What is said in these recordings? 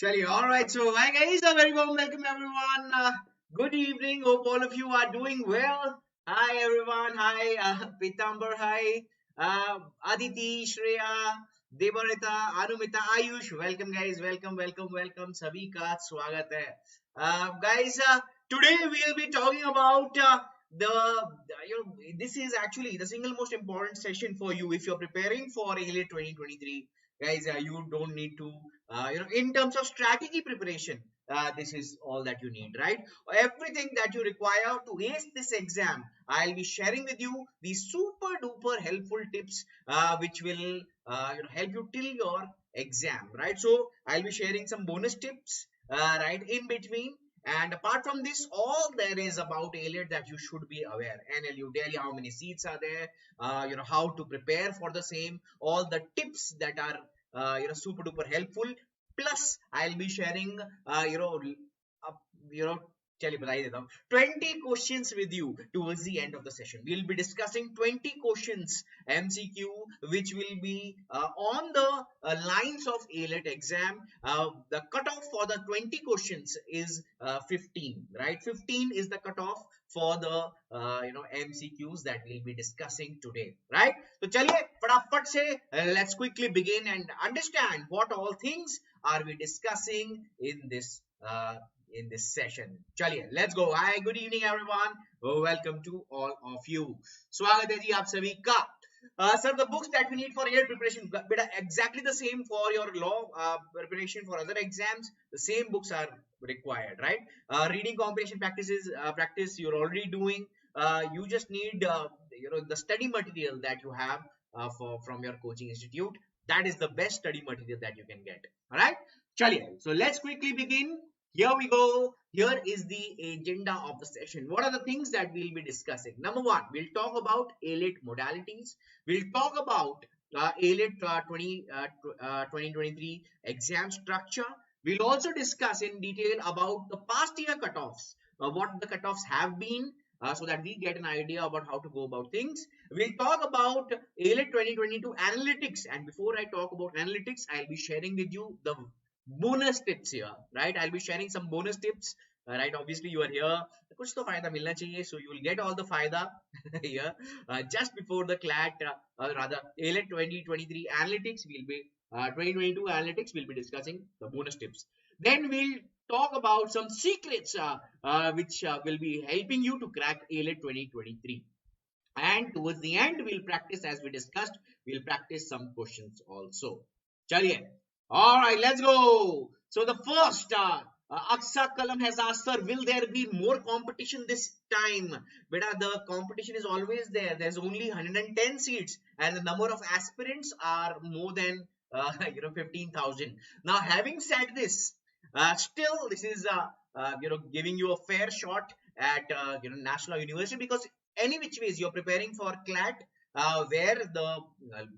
Chaliye, all right. So, hi guys, a very warm welcome everyone. Good evening. Hope all of you are doing well. Hi everyone. Hi Pitambar. Hi Aditi, Shreya, Devarita, Anumita, Ayush. Welcome guys. Welcome. Sabhi ka swagat hai. Guys, today we'll be talking about this is actually the single most important session for you if you're preparing for AILET 2023. Guys, you don't need to in terms of strategy preparation, this is all that you need, right? Everything that you require to ace this exam, I'll be sharing with you these super duper helpful tips, which will help you till your exam, right? So I'll be sharing some bonus tips, right, in between. And apart from this, all there is about AILET that you should be aware. NLU Delhi, how many seats are there? How to prepare for the same. All the tips that are super duper helpful. Plus I'll be sharing uh, you know चलिए बता ही देता हूँ 20 questions with you towards the end of the session. We'll be discussing 20 questions MCQ which will be on the lines of AILET exam. The cutoff for the 20 questions is 15, right? 15 is the cutoff for the MCQs that we'll be discussing today, right? So चलिए फटाफट से let's quickly begin and understand what all things are we discussing in this session. चलिए let's go. Hi, good evening everyone. Welcome to all of you. स्वागत है जी आप सभी का. Sir, the books that we need for AILET preparation, beta, exactly the same for your law preparation for other exams. The same books are required, right? Reading comprehension practice you're already doing. You just need the study material that you have from your coaching institute. That is the best study material that you can get. All right, chaliye. So let's quickly begin. Here we go. Here is the agenda of the session. What are the things that we'll be discussing? Number one, we'll talk about AILET modalities. We'll talk about AILET 2023 exam structure. We'll also discuss in detail about the past year cutoffs, what the cutoffs have been, so that we get an idea about how to go about things. We'll talk about AILET 2022 analytics. And before I talk about analytics, I'll be sharing with you the bonus tips here, right? I'll be sharing some bonus tips, right? Obviously you are here, kuch to fayda milna chahiye, so you will get all the fayda here just before the CLAT, rather AILET 2023 analytics will be 2022 analytics will be discussing the bonus tips. Then we'll talk about some secrets which will be helping you to crack AILET 2023. And towards the end, we'll practice, as we discussed, we'll practice some questions also. Chaliye. All right, let's go. So the first, Aksa Kalam has asked, sir, will there be more competition this time? Beta, the competition is always there. There's only 110 seats, and the number of aspirants are more than 15,000. Now, having said this, still this is giving you a fair shot at national university, because any which ways you're preparing for CLAT, where the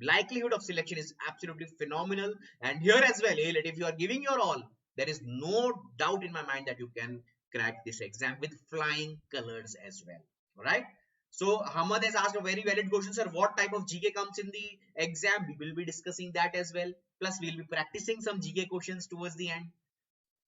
likelihood of selection is absolutely phenomenal. And here as well, AILET, if you are giving your all, there is no doubt in my mind that you can crack this exam with flying colors as well. All right. So Hamad has asked a very valid question, sir. What type of GK comes in the exam? We will be discussing that as well. Plus, we'll be practicing some GK questions towards the end.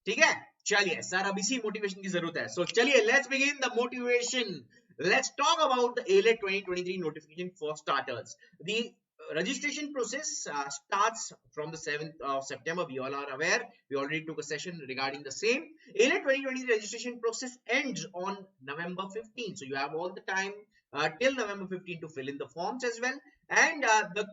ठीक है चलिए sir अब इसी motivation की जरूरत है सो चलिए let's begin the motivation let's talk about the AILET 2023 notification for starters. The registration process starts from the 7th of September. We all are aware. We already took a session regarding the same. AILET 2023 registration process ends on November 15th. So you have all the time till November 15th to fill in the forms as well. And the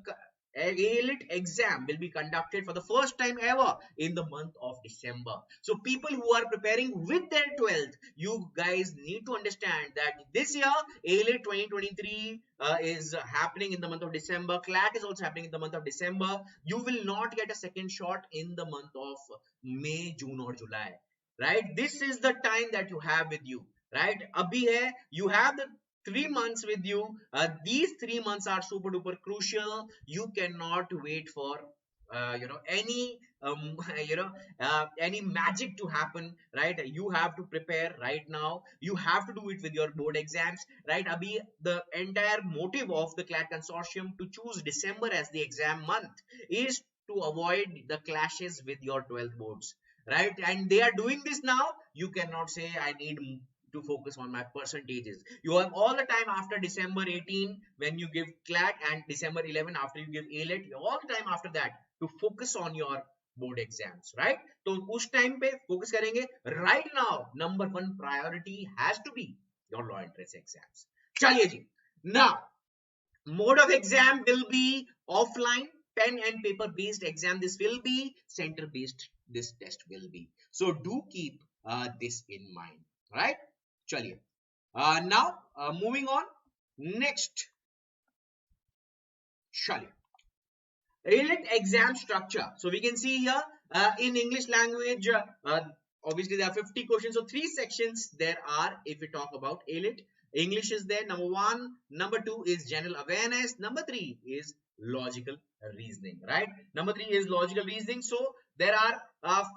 AILET exam will be conducted for the first time ever in the month of December. So people who are preparing with their 12th, you guys need to understand that this year AILET 2023 is happening in the month of December. CLAT is also happening in the month of December. You will not get a second shot in the month of May, June or July, right? This is the time that you have with you, right? Abhi hai, you have the 3 months with you. These 3 months are super duper crucial. You cannot wait for any any magic to happen, right? You have to prepare right now. You have to do it with your board exams, right? Abhi, the entire motive of the CLAT consortium to choose December as the exam month is to avoid the clashes with your 12th boards, right? And they are doing this now. You cannot say I need to focus on my percentages. You have all the time after December 18 when you give CLAT, and December 11 after you give AILET. You have all the time after that to focus on your board exams, right? तो उस time पे focus करेंगे. Right now number one priority has to be your law entrance exams. चलिए जी. Now mode of exam will be offline, pen and paper based exam. This will be center based. This test will be. So do keep this in mind, right? Chaliye. Now moving on. Next, chaliye. AILET exam structure. So we can see here in English language, obviously there are 50 questions. So 3 sections there are if we talk about AILET. English is there, number 1. Number 2 is general awareness. Number 3 is logical reasoning, right? Number 3 is logical reasoning. So there are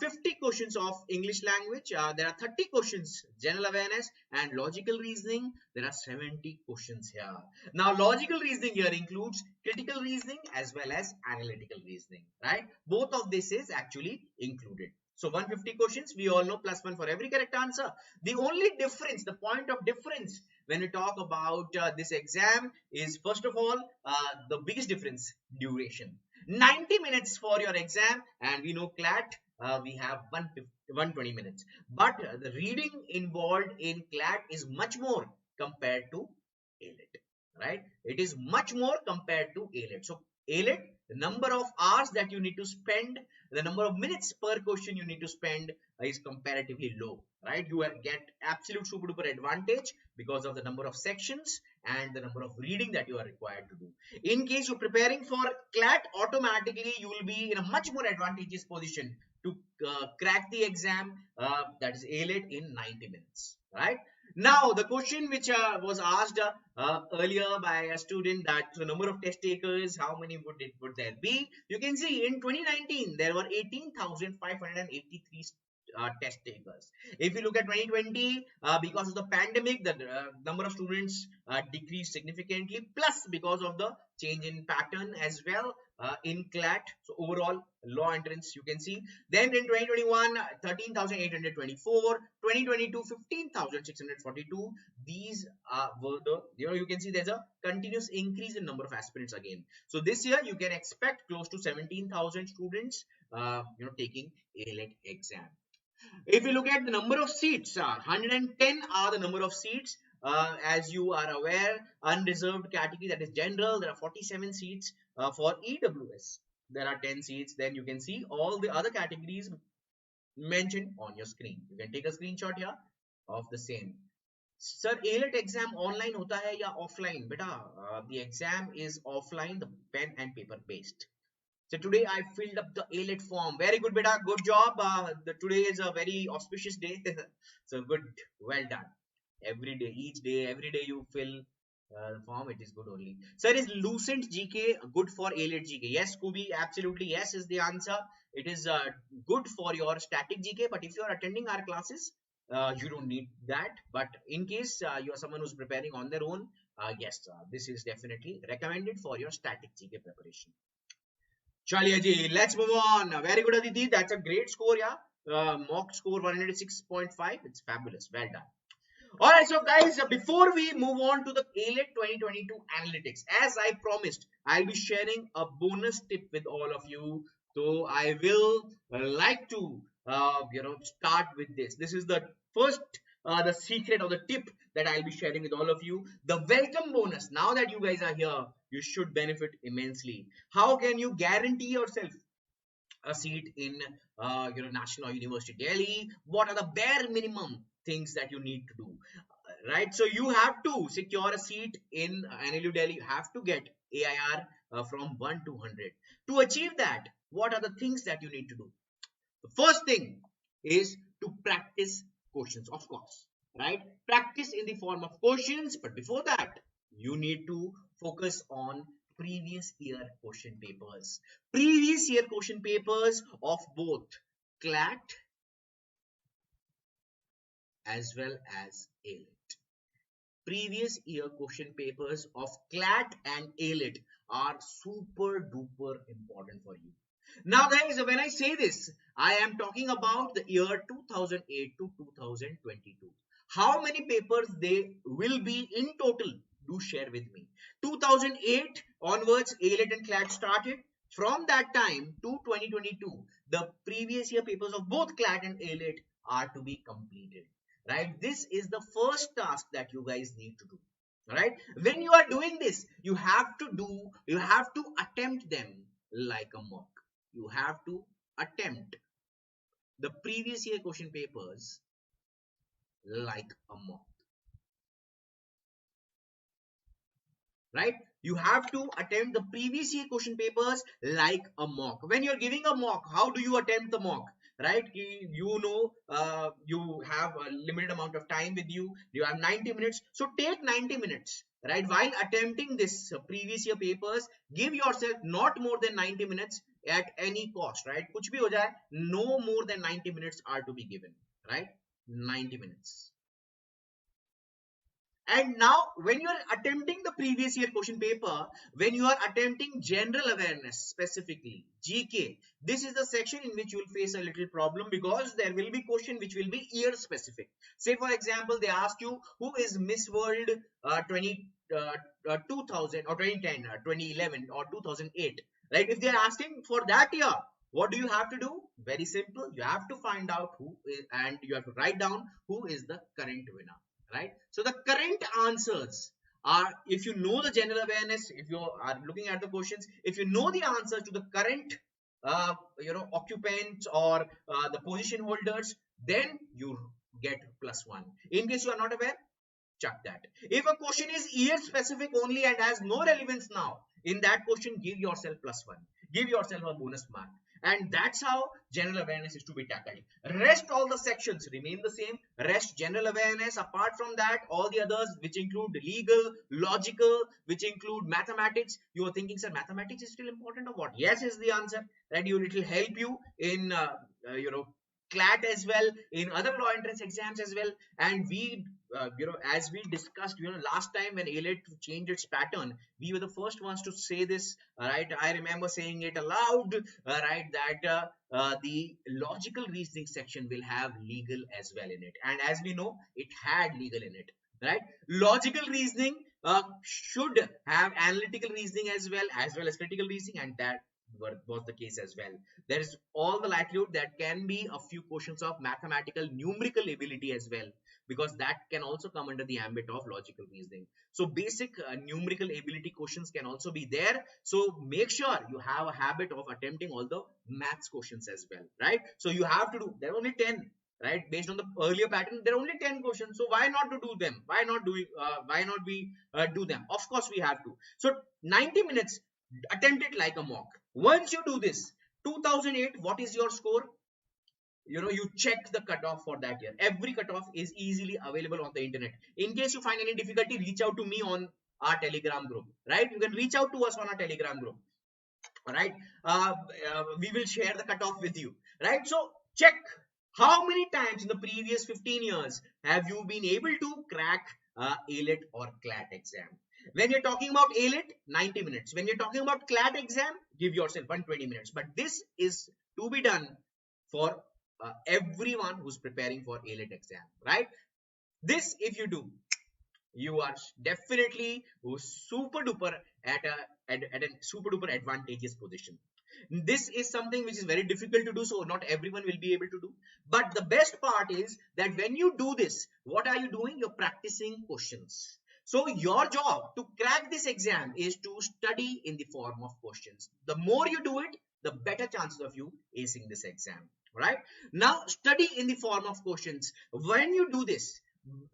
50 questions of English language. There are 30 questions general awareness, and logical reasoning. There are 70 questions here. Now logical reasoning here includes critical reasoning as well as analytical reasoning, right? Both of this is actually included. So 150 questions, we all know, +1 for every correct answer. The only difference, the point of difference when we talk about this exam is, first of all, the biggest difference, duration. 90 minutes for your exam, and we know CLAT, we have 120 minutes. But the reading involved in CLAT is much more compared to AILET, right? It is much more compared to AILET. So AILET, the number of hours that you need to spend, the number of minutes per question you need to spend is comparatively low, right? You get absolute super duper advantage because of the number of sections and the number of reading that you are required to do. In case you're preparing for CLAT, automatically you will be in a much more advantageous position to crack the exam, that is AILET, in 90 minutes, right? Now, the question which was asked earlier by a student, that the number of test takers, how many would there be? You can see in 2019 there were 18,583 test takers. If you look at 2020, because of the pandemic, the number of students decreased significantly, plus because of the change in pattern as well in CLAT. So overall law entrance, you can see. Then in 2021, 13,824, 2022, 15,642. These were the, you can see there's a continuous increase in number of aspirants again. So this year you can expect close to 17,000 students taking AILET exam. If you look at the number of seats, 110 are the number of seats. As you are aware, unreserved category, that is general, there are 47 seats. For EWS, there are 10 seats. Then you can see all the other categories mentioned on your screen. You can take a screenshot here of the same. Sir, AILET exam online hota hai ya offline? Beta, the exam is offline, the pen and paper based. So today I filled up the AILET form. Very good, beta. Good job. Today is a very auspicious day. So good. Well done. Every day, every day you fill the form. It is good only. Sir, is Lucent GK good for AILET GK? Yes, Kubi. Absolutely yes is the answer. It is good for your static GK. But if you are attending our classes, you don't need that. But in case you are someone who's preparing on their own, yes, this is definitely recommended for your static GK preparation. Chaliye ji, let's move on. Very good, Aditi. That's a great score, yeah. Mock score 106.5. It's fabulous. Well done. Alright, so guys, before we move on to the AILET 2022 analytics, as I promised, I'll be sharing a bonus tip with all of you. So I will like to, start with this. This is the first, the secret or the tip that I'll be sharing with all of you. The welcome bonus. Now that you guys are here, you should benefit immensely. How can you guarantee yourself a seat in National University Delhi? What are the bare minimum things that you need to do, right? So you have to secure a seat in NLU Delhi. You have to get AIR from 1 to 100. To achieve that, what are the things that you need to do? The first thing is to practice questions, of course, right? Practice in the form of questions, but before that, you need to focus on previous year question papers. Previous year question papers of both CLAT as well as AILET. Previous year question papers of CLAT and AILET are super duper important for you. Now guys, when I say this, I am talking about the year 2008 to 2022. How many papers they will be in total? Do share with me. 2008 onwards, AILET and CLAT started. From that time to 2022, the previous year papers of both CLAT and AILET are to be completed. Right? This is the first task that you guys need to do. Right? When you are doing this, you have to attempt them like a mock. You have to attempt the previous year question papers like a mock, right? You have to attempt the previous year question papers like a mock. When you're giving a mock, how do you attempt the mock? Right? You know, you have a limited amount of time with you. You have 90 minutes. So take 90 minutes, right? While attempting this previous year papers, give yourself not more than 90 minutes at any cost, right? Kuch bhi ho jaye, no more than 90 minutes are to be given, right? 90 minutes. And now, when you are attempting the previous year question paper, when you are attempting general awareness specifically, GK, this is the section in which you will face a little problem because there will be question which will be year specific. Say, for example, they ask you who is Miss World 2000 or 2010, 2011 or 2008. Right? If they are asking for that year, what do you have to do? Very simple. You have to find out who is, and you have to write down who is the current winner. Right? So the current answers are, if you know the general awareness, if you are looking at the questions, if you know the answer to the current occupants or the position holders, then you get +1. In case you are not aware, chuck that. If a question is year specific only and has no relevance now, in that question, give yourself +1. Give yourself a bonus mark. And that's how general awareness is to be tackled. Rest all the sections remain the same. Rest general awareness. Apart from that, all the others which include legal, logical, which include mathematics. You are thinking, sir, mathematics is still important or what? Yes is the answer. That it will help you in CLAT as well, in other law entrance exams as well. And we as we discussed last time when AILET changed its pattern, we were the first ones to say this, right? I remember saying it aloud, right, that the logical reasoning section will have legal as well in it, and as we know, it had legal in it, right? Logical reasoning should have analytical reasoning as well as critical reasoning, and that was the case as well. There is all the likelihood that can be a few questions of mathematical numerical ability as well, because that can also come under the ambit of logical reasoning. So basic numerical ability questions can also be there. So make sure you have a habit of attempting all the maths questions as well, right? So you have to do, there are only 10, right? Based on the earlier pattern, there are only 10 questions. So why not to do them? Why not we do them? Of course we have to. So 90 minutes, attempt it like a mock. Once you do this, 2008, what is your score? You check the cutoff for that year. Every cutoff is easily available on the internet. In case you find any difficulty, reach out to me on our Telegram group, right? You can reach out to us on our Telegram group, right? We will share the cutoff with you, right? So check how many times in the previous 15 years have you been able to crack AILET or CLAT exam. When you're talking about AILET, 90 minutes. When you're talking about CLAT exam, give yourself 120 minutes. But this is to be done for everyone who's preparing for AILET exam, right? This, if you do, you are definitely super duper at a super duper advantageous position. This is something which is very difficult to do, so not everyone will be able to do. But the best part is that when you do this, what are you doing? You're practicing questions. So your job to crack this exam is to study in the form of questions. The more you do it, the better chances of you acing this exam, right? Now study in the form of questions. When you do this,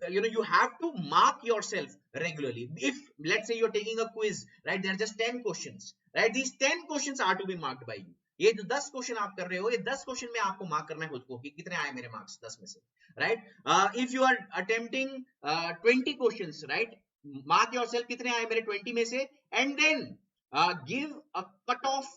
you have to mark yourself regularly. If let's say you're taking a quiz, right, there are just 10 questions, right? These 10 questions are to be marked by you. ये जो 10 question आप कर रहे हो, ये 10 question में आपको mark करना है खुद को कि कितने आए मेरे मार्क्स 10 में से, right? If you are attempting 20 questions, right, mark yourself कितने आए मेरे 20 में से, and then give a cut off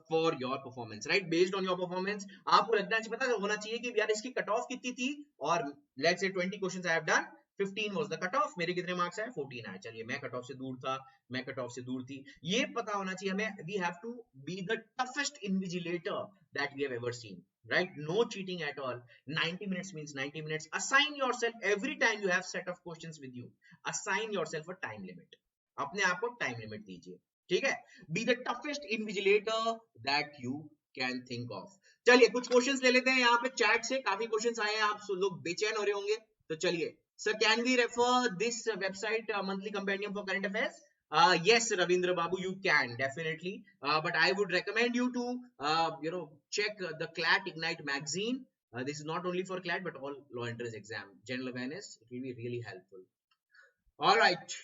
for your performance, right? Based on your performance, आपको लगना चाहिए, पता होना चाहिए कि यार इसकी कट ऑफ कितनी थी, और let's say 20 questions I have done, 15 was the cut off. मेरे कितने मार्क्स आए? 14 आए. चलिए मैं कट ऑफ से दूर था, मैं कट ऑफ से दूर थी. ये पता होना चाहिए हमें. We have to be the toughest invigilator that we have ever seen, right? No cheating at all. 90 minutes means 90 minutes. Assign yourself every time you have set of questions with you. Assign yourself a time limit. अपने आप को time limit दीजिए, ठीक है. Be the toughest invigilator that you can think of. चलिए कुछ questions ले लेते हैं यहाँ पे चैट से. काफी क्वेश्चंस आए हैं, आप लोग बेचैन हो रहे होंगे. तो चलिए, sir can we refer this website monthly compendium for current affairs? Yes, Ravindra Babu, you can definitely, but I would recommend you to check the CLAT Ignite magazine. This is not only for CLAT but all law entrance exam, general awareness. It will be really helpful. All right.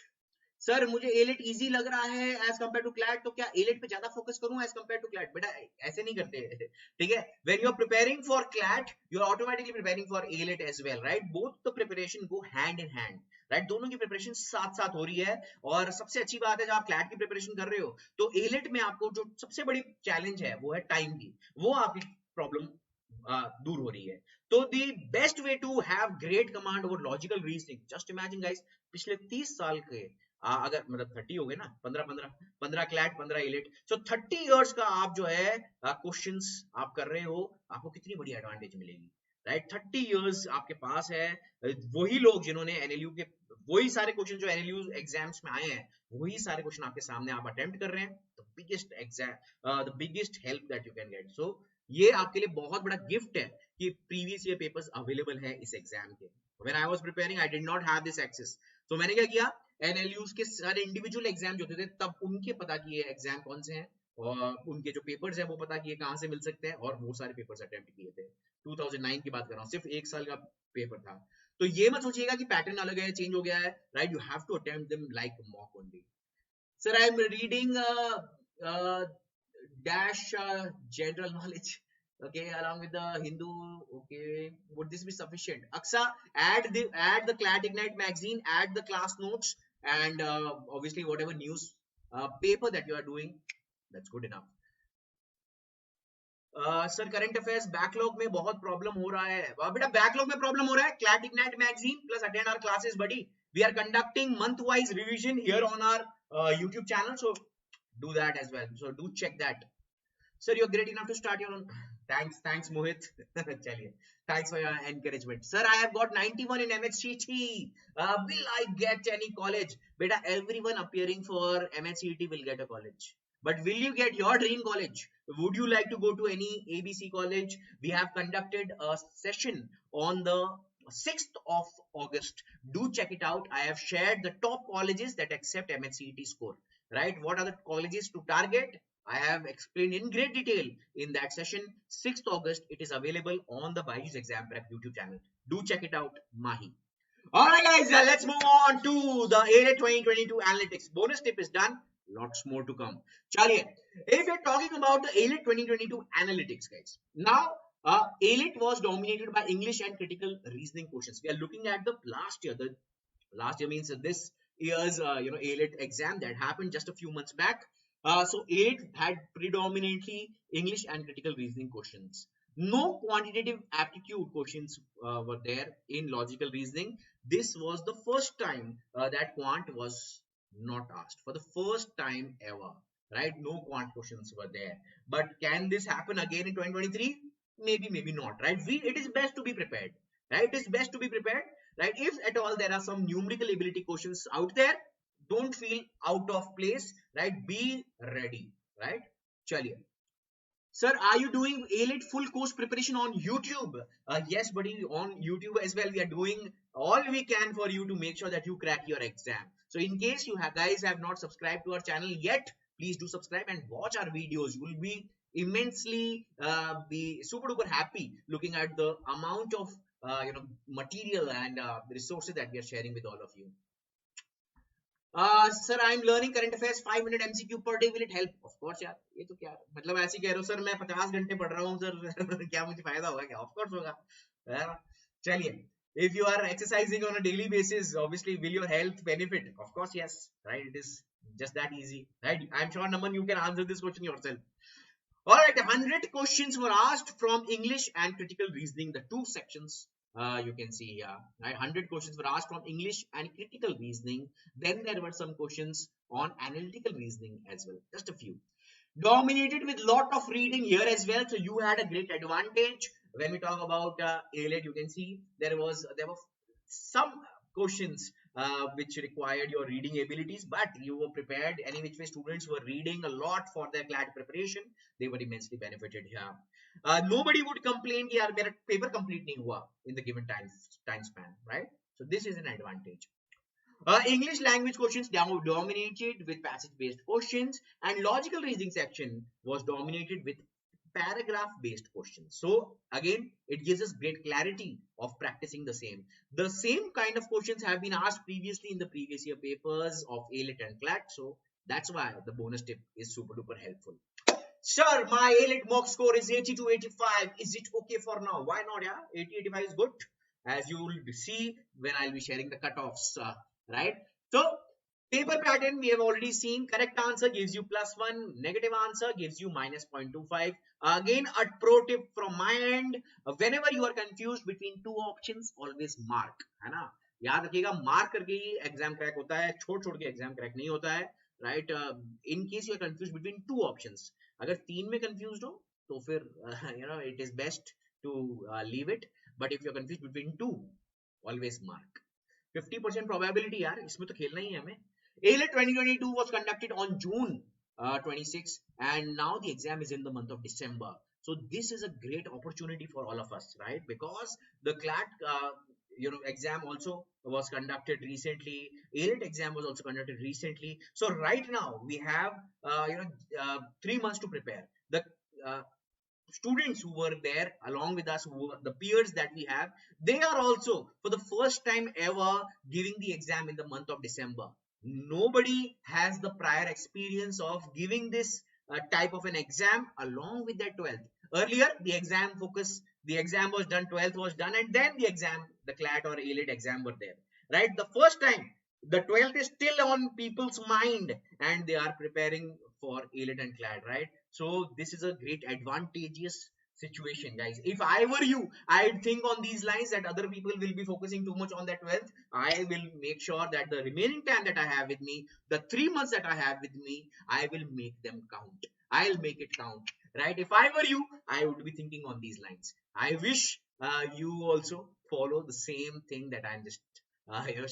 Sir मुझे AILET easy लग रहा है as compare to CLAT, तो क्या AILET पे ज्यादा focus करूं as compare to CLAT? बेटा ऐसे नहीं करते, ठीक है. When you are preparing for CLAT you are automatically preparing for AILET as well, right? Both the preparation go hand in hand, right? दोनों की प्रिपरेशन साथ साथ हो रही है. और सबसे अच्छी बात है जब आप क्लैट की प्रिपरेशन कर रहे हो तो एलेट में आपको जो सबसे बड़ी चैलेंज है वो है टाइम की. वो आपकी प्रॉब्लम दूर हो रही है. तो the best way to have great command over logical reasoning, just imagine guys, पिछले 30 साल के अगर मतलब 30 हो गए ना, 15 क्लैट 15 एलेट, सो 30 इयर्स का आप जो है क्वेश्चंस आप कर रहे हो, आपको कितनी बड़ी एडवांटेज मिलेगी, राइट? 30 इयर्स आपके पास है. वही लोग जिन्होंने एनएलयू के वही सारे क्वेश्चन जो एनएलयू एग्जाम्स में आए हैं वही सारे क्वेश्चन आपके सामने आप अटेम्प्ट कर रहे हैं. The biggest help that you can get. So ये आपके लिए बहुत बड़ा गिफ्ट है कि प्रीवियस ईयर पेपर्स अवेलेबल है इस एग्जाम के. When I was preparing I did not have this access. तो मैंने क्या किया, एनएलयूज के सारे इंडिविजुअल एग्जाम जो होते थे तब उनके पता किए एग्जाम कौन से हैं और उनके जो पेपर्स हैं वो पता किए कहां से मिल सकते हैं, और वो सारे पेपर्स अटेम्प्ट किए थे. 2009 की बात कर रहा हूँ, सिर्फ एक साल का पेपर था. तो ये मत सोचिएगा कि पैटर्न अलग है, चेंज हो गया है, right? You have to attempt them like mock only. Sir I am reading dash general knowledge, okay, along with the Hindu, okay, would this be sufficient? Aksa, add the CLAT Ignite magazine, add the class notes, and obviously whatever news paper that you are doing, that's good enough. Sir current affairs backlog में बहुत problem हो रहा है. बेटा backlog में problem हो रहा है, CLAT Ignite magazine plus attend our classes, buddy. We are conducting month wise revision here on our YouTube channel, so do that as well. So do check that. Sir, you're great enough to start your own. Thanks Mohit. Chaliye, thanks for your encouragement. Sir, I have got 91 in MHCT. Will I get any college? Beta, everyone appearing for MHCT will get a college. But will you get your dream college? Would you like to go to any ABC college? We have conducted a session on the 6th of August. Do check it out. I have shared the top colleges that accept MHCT score. Right? What are the colleges to target? I have explained in great detail in that session. 6th August, it is available on the BYJU'S Exam Prep YouTube channel. Do check it out, Mahi. Alright guys, let's move on to the AILET 2022 analytics. Bonus tip is done. Lots more to come. Chaliye, if you're talking about the AILET 2022 analytics, guys. Now, AILET was dominated by English and critical reasoning questions. We are looking at the last year. The last year means this year's AILET exam that happened just a few months back. So AILET had predominantly English and critical reasoning questions. No quantitative aptitude questions were there in logical reasoning. This was the first time that quant was not asked, for the first time ever, right? No quant questions were there. But can this happen again in 2023? Maybe, maybe not, right? It is best to be prepared, right? It is best to be prepared, right? If at all there are some numerical ability questions out there, don't feel out of place, right? Be ready, right? Chaliye. Sir, are you doing AILET full course preparation on YouTube? Yes, buddy, on YouTube as well. We are doing all we can for you to make sure that you crack your exam. So in case you guys have not subscribed to our channel yet, please do subscribe and watch our videos. You will be immensely be super duper happy looking at the amount of material and resources that we are sharing with all of you. Sir, I am learning current affairs 5-minute MCQ per day. Will it help? Of course यार, ये तो क्या मतलब ऐसे कह रहे हो sir मैं 50 घंटे पढ़ रहा हूँ सर क्या मुझे फायदा होगा क्या? Of course होगा. चलिए, if you are exercising on a daily basis, obviously will your health benefit? Of course yes, right? It is just that easy, right? I'm sure Naman you can answer this question yourself. All right, 100 questions were asked from English and critical reasoning, the two sections. You can see here, right? 100 questions were asked from English and critical reasoning. Then there were some questions on analytical reasoning as well, just a few. Dominated with lot of reading here as well, so you had a great advantage. When we talk about AILET, you can see there were some questions which required your reading abilities, but you were prepared. Any which way, students were reading a lot for their CLAT preparation. They were immensely benefited here. Nobody would complain कि यार मेरा paper complete नहीं हुआ in the given time span, right? So this is an advantage. English language questions dominated with passage based questions, and logical reasoning section was dominated with paragraph based questions. So again, it gives us great clarity of practicing the same. The same kind of questions have been asked previously in the previous year papers of AILET and CLAT. So that's why the bonus tip is super duper helpful. Sir, my AILET mock score is 80 to 85. Is it okay for now? Why not? Yeah, 80, 85 is good. As you will see when I'll be sharing the cutoffs, right? So, paper pattern we have already seen. Correct answer gives you +1. Negative answer gives you -0.25. Again, a pro tip from my end. Whenever you are confused between two options, always mark. है ना? याद रखिएगा, mark करके ही exam crack होता है, छोड़ के exam crack नहीं होता है, right? In case you are confuse between two options, अगर तीन में कंफ्यूज हो तो फिर it is best to leave it, but if you are confuse between two, always mark. 50% probability यार, इसमें तो खेलना ही है हमें. AILET 2022 was conducted on June 26, and now the exam is in the month of December. So this is a great opportunity for all of us, right? Because the CLAT exam also was conducted recently. AILET exam was also conducted recently. So right now we have 3 months to prepare. The students who were there along with us, who were the peers that we have, they are also for the first time ever giving the exam in the month of December. Nobody has the prior experience of giving this type of an exam along with their 12th. Earlier the exam was done, 12th was done, and then the exam, the CLAT or AILET exam were there, right? The first time the 12th is still on people's mind and they are preparing for AILET and CLAT, right? So this is a great advantageous situation, guys. If I were you, I'd think on these lines that other people will be focusing too much on that 12th. I will make sure that the remaining time that I have with me, the 3 months that I have with me, I will make them count. I'll make it count, right? If I were you, I would be thinking on these lines. I wish you also follow the same thing that I'm just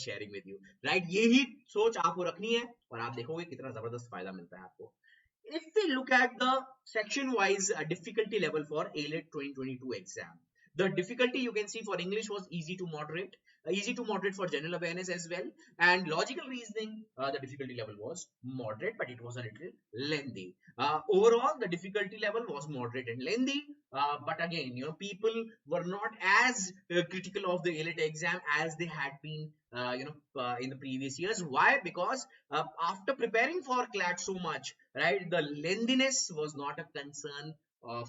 sharing with you, right? यही सोच आपको रखनी है और आप देखोगे कितना जबरदस्त फायदा मिलता है आपको. If we look at the section wise difficulty level for AILET 2022 exam, the difficulty you can see for English was easy to moderate for general awareness as well, and logical reasoning, the difficulty level was moderate, but it was a little lengthy. Overall the difficulty level was moderate and lengthy, but again, people were not as critical of the AILET exam as they had been in the previous years. Why? Because after preparing for CLAT so much, right, the lengthiness was not a concern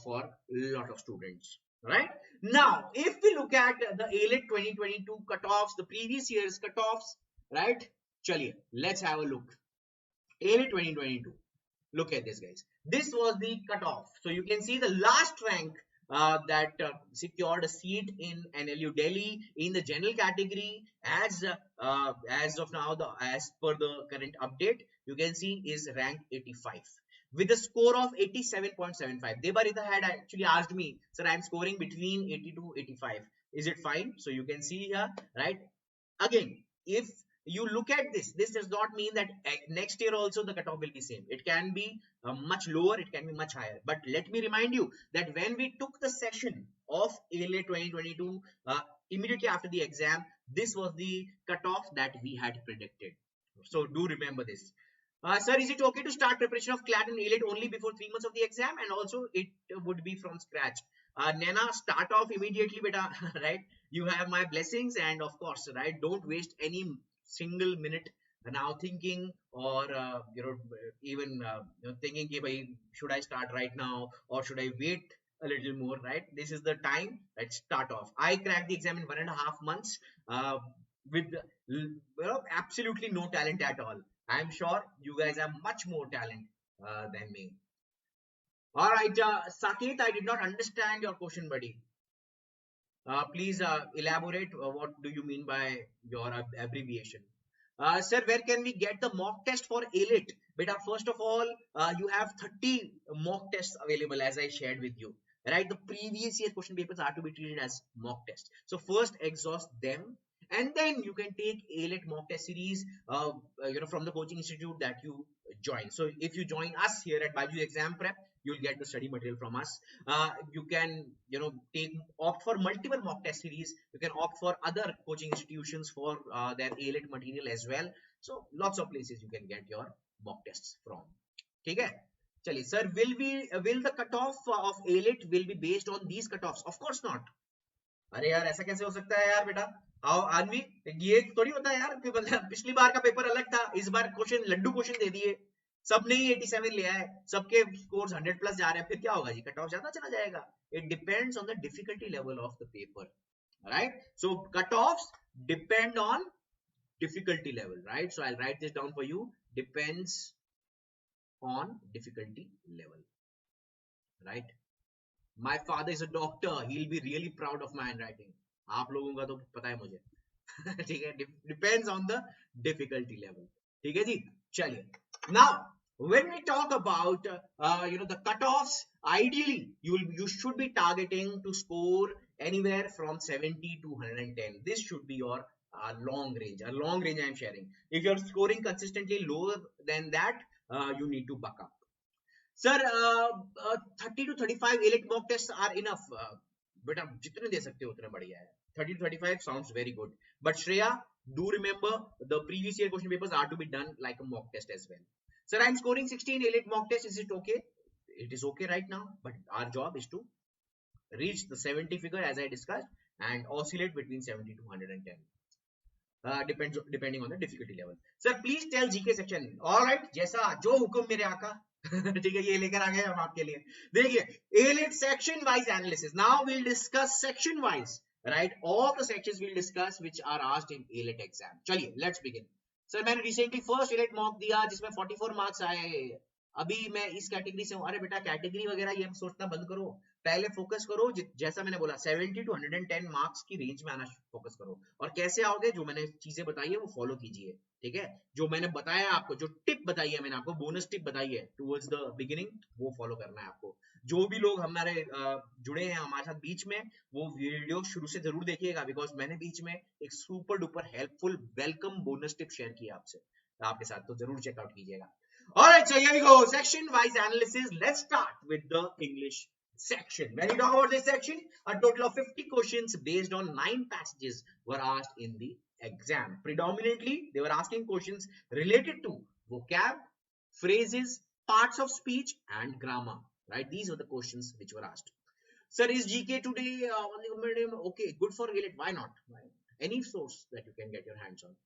for a lot of students. Right now, if we look at the AILET 2022 cutoffs, the previous year's cutoffs, right? Chaliye, let's have a look. AILET 2022. Look at this, guys. This was the cutoff. So you can see the last rank that secured a seat in NLU Delhi in the general category as of now, as per the current update, you can see is rank 85 with a score of 87.75. Debarita had actually asked me, sir, I am scoring between 80 to 85. Is it fine? So you can see here, right? Again, if you look at this does not mean that next year also the cutoff will be same. It can be much lower, it can be much higher. But let me remind you that when we took the session of AILET 2022, immediately after the exam, this was the cutoff that we had predicted. So do remember this. Sir, is it okay to start preparation of CLAT and AILET only before 3 months of the exam, and also it would be from scratch? Nana, start off immediately, beta, right? You have my blessings, and of course, right, don't waste any single minute now thinking or even thinking, should I start right now or should I wait a little more, right? This is the time. Let's start off. I cracked the exam in 1.5 months with absolutely no talent at all. I'm sure you guys have much more talent than me. All right, Saket, I did not understand your question, buddy. Please elaborate what do you mean by your abbreviation. Sir, where can we get the mock test for AILET? Beta, first of all, you have 30 mock tests available as I shared with you. Right, the previous year question papers are to be treated as mock test. So first exhaust them, and then you can take AILET mock test series, from the coaching institute that you join. So if you join us here at BYJU'S Exam Prep, you'll get the study material from us. You can opt for multiple mock test series. You can opt for other coaching institutions for their AILET material as well. So lots of places you can get your mock tests from. ठीक है, चलिए sir, will the cutoff of AILET will be based on these cutoffs? Of course not. अरे यार ऐसा कैसे हो सकता है यार बेटा, आओ आदमी, ये थोड़ी होता है यार कि पिछली बार का पेपर अलग था, इस बार क्वेश्चन लड्डू क्वेश्चन दे दिए, सबने ही 87 लिया है, सबके स्कोर्स 100 प्लस जा रहे हैं, फिर क्या होगा जी, कट ऑफ ज्यादा चला जाएगा. It depends on the difficulty level of the paper, right? So cut offs depend on difficulty level, right? So I'll write this down for you. Depends on difficulty level, right? My father is a doctor. He'll be really proud of my handwriting. आप लोगों का तो पता है मुझे. ठीक है, depends on the difficulty level. ठीक है जी, चलिए. Now, when we talk about the cutoffs, ideally you should be targeting to score anywhere from 70 to 110. This should be your long range. A long range I am sharing. If you are scoring consistently lower than that, you need to buck up. Sir, 30 to 35 AILET mock tests are enough. बेटा जितने दे सकते हो उतना बढ़िया है. 30 to 35 sounds very good. But Shreya, do remember the previous year question papers are to be done like a mock test as well. Sir, I am scoring 16 AILET mock tests. Is it okay? It is okay right now, but our job is to reach the 70 figure as I discussed and oscillate between 70 to 110. Depending on the difficulty level. Sir, please tell GK section. All right, जैसा जो हुक्म मेरे आका. ठीक है, ये लेकर आ गए हम आपके लिए. देखिए, AILET section wise analysis. Now we'll discuss section wise, right? All the sections we'll discuss which are asked in AILET exam. चलिए, let's begin. Sir, मैंने recently first AILET mock दिया जिसमें 44 मार्क्स आए. अभी मैं इस कैटेगरी से हूँ. अरे बेटा कैटेगरी वगैरह ये सोचना बंद करो, पहले फोकस करो, जैसा मैंने बोला 70 to 110 मार्क्स की रेंज में आना फोकस करो. और कैसे आओगे, जो मैंने चीजें बताई है वो फॉलो कीजिए. ठीक है, जो मैंने बताया आपको, जो टिप बताई है मैंने आपको, बोनस टिप बताई है टुवर्ड्स द बिगिनिंग, वो फॉलो करना है आपको. जो भी लोग हमारे जुड़े हैं हमारे साथ बीच में, वो वीडियो शुरू से जरूर देखिएगा, बिकॉज मैंने बीच में एक super duper helpful welcome bonus tip share की आपके साथ, तो जरूर चेकआउट कीजिएगा. Alright, so here we go. Section wise analysis. Let's start with the English section. When you talk about this section, a total of 50 questions based on 9 passages were asked in the exam. Predominantly, they were asking questions related to vocab, phrases, parts of speech and grammar. Right? These were the questions which were asked. Sir, is GK today on the medium? Okay, good for AILET. Why not? Any source that you can get your hands on.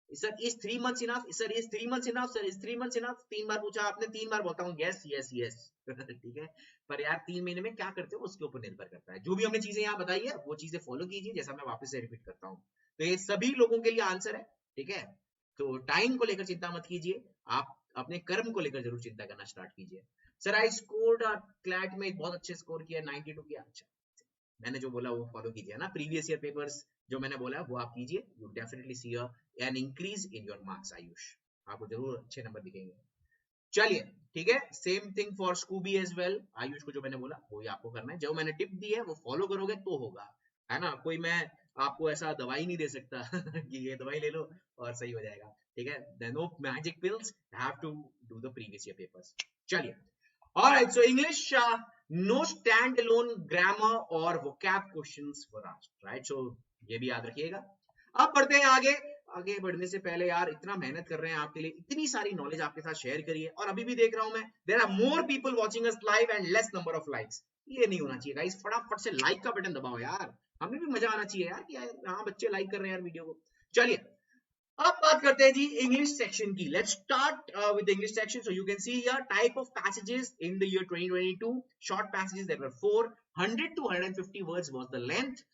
Sir, is 3 months enough? Sir, is 3 months enough? Sir, is 3 months enough? 3 बार पूछा आपने, 3 बार बोलता हूँ yes yes yes. ठीक है, पर यार 3 महीने में क्या करते हो उसके ऊपर निर्भर करता है. जो भी हमने चीजें यहाँ बताई है वो चीजें फॉलो कीजिए, जैसा मैं वापस से रिपीट करता हूँ. तो ये सभी लोगों के लिए आंसर है. ठीक है, तो टाइम को लेकर चिंता मत कीजिए, आप अपने कर्म को लेकर जरूर चिंता करना स्टार्ट कीजिए. सर, आई स्कोर्ड क्लैट में बहुत अच्छे स्कोर किया, 92 किया. अच्छा, मैंने जो बोला वो फॉलो कीजिए ना. प्रीवियस ईयर पेपर्स जो मैंने बोला वो आप कीजिए. You definitely see an increase in your marks. Ayush, आपको जरूर अच्छे नंबर दिखेंगे. चलिए, ठीक है, same thing for Scooby as well. Ayush को जो मैंने बोला वो ही आपको करना है. जो मैंने टिप दी है वो फॉलो करोगे तो होगा, है ना. कोई मैं आपको ऐसा दवाई नहीं दे सकता कि ये दवाई ले लो और सही हो जाएगा. ठीक है, no magic pills, have to do the previous year papers. चलिए, alright, so English, no standalone grammar or vocab questions were asked, right? So ये भी याद रखिएगा. अब बढ़ते हैं आगे. आगे बढ़ने से पहले यार इतना मेहनत कर रहे हैं आपके लिए, इतनी सारी नॉलेज आपके साथ शेयर करिए. और अभी भी देख रहा हूं मैं, there are more people watching us live and less number of likes. ये नहीं होना चाहिए गाइस. फटाफट से लाइक का बटन दबाओ यार, हमें भी मजा आना चाहिए यार कि हाँ बच्चे लाइक कर रहे हैं यार वीडियो को. चलिए, अब बात करते हैं जी इंग्लिश सेक्शन की. Let's start with English section. So you can see here type of passages in the year 2022. Short passages there were 4. 100 to 150 words was the length.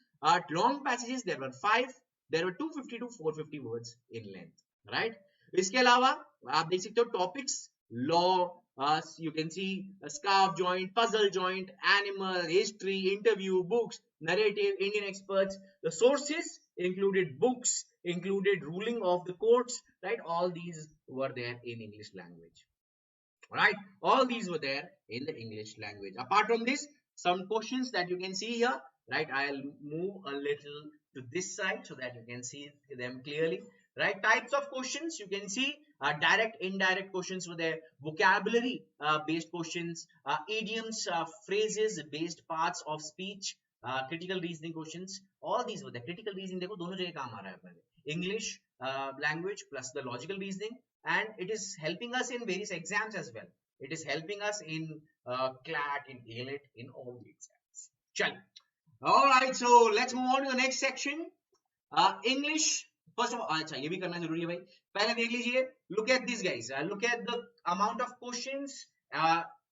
Long passages there were 5. There were 250 to 450 words in length, right? इसके अलावा आप देख सकते हो topics law, you can see a scarf joint, puzzle joint, animal, history, interview, books, narrative, Indian experts. The sources included books, included ruling of the courts, right? All these were there in English language. Right, all these were there in the English language. Apart from this, some questions that you can see here, right? I'll move a little to this side so that you can see them clearly. Right, types of questions you can see, direct, indirect questions were there, vocabulary based questions, idioms, phrases based parts of speech, critical reasoning questions. All these were there. Critical reasoning देखो दोनों जगह काम आ रहा है अपने English language plus the logical reasoning, and it is helping us in various exams as well. It is helping us in CLAT, in AILET, in all the exams. Chal. All right, so let's move on to the next section. English. First of all, अच्छा ये भी करना जरूरी है भाई. पहले देख लीजिए. Look at these guys. Look at the amount of questions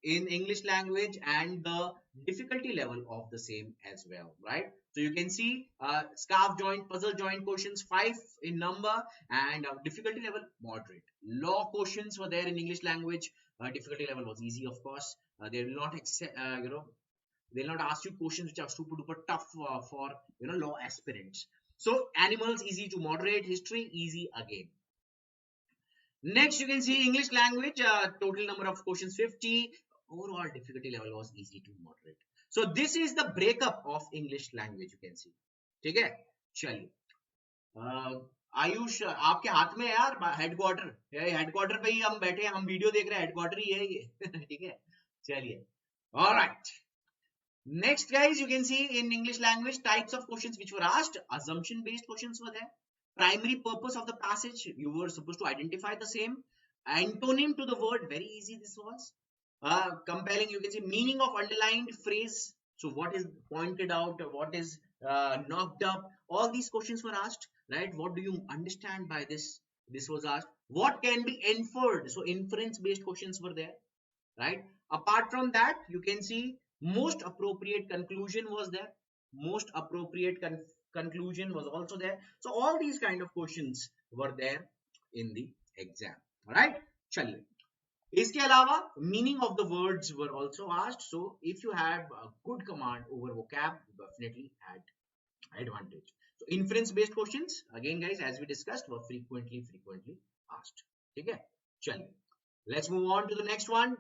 in English language and the difficulty level of the same as well, right? So you can see scarf joint, puzzle joint questions 5 in number, and difficulty level moderate. Law questions were there in English language. Difficulty level was easy, of course. They will not accept, they'll not ask you questions which are super duper tough for law aspirants. So animals easy to moderate, history easy again. Next you can see English language, total number of questions 50, overall difficulty level was easy to moderate. So this is the breakup of English language, you can see. ठीक है, चलिए आयुष आपके हाथ में है यार headquarter, headquarter पे ही हम बैठे हैं, हम वीडियो देख रहे हैं, हेडक्वार्टर ही है ये ठीक है, चलिए. All right. Next guys, you can see in English language types of questions which were asked. Assumption based questions were there. Primary purpose of the passage, you were supposed to identify the same. Antonym to the word, very easy this was. Compelling, you can see meaning of underlined phrase, so what is pointed out, what is knocked up, all these questions were asked, right? What do you understand by this? This was asked. What can be inferred, so inference based questions were there, right? Apart from that, you can see most appropriate conclusion was there, most appropriate conclusion was also there. So all these kind of questions were there in the exam. All right, chaliye. इसके अलावा meaning of the words were also asked. So if you have a good command over vocab, you definitely had advantage. So inference based questions again guys, as we discussed, were frequently asked. ठीक है, चलिए. Let's move on to the next one.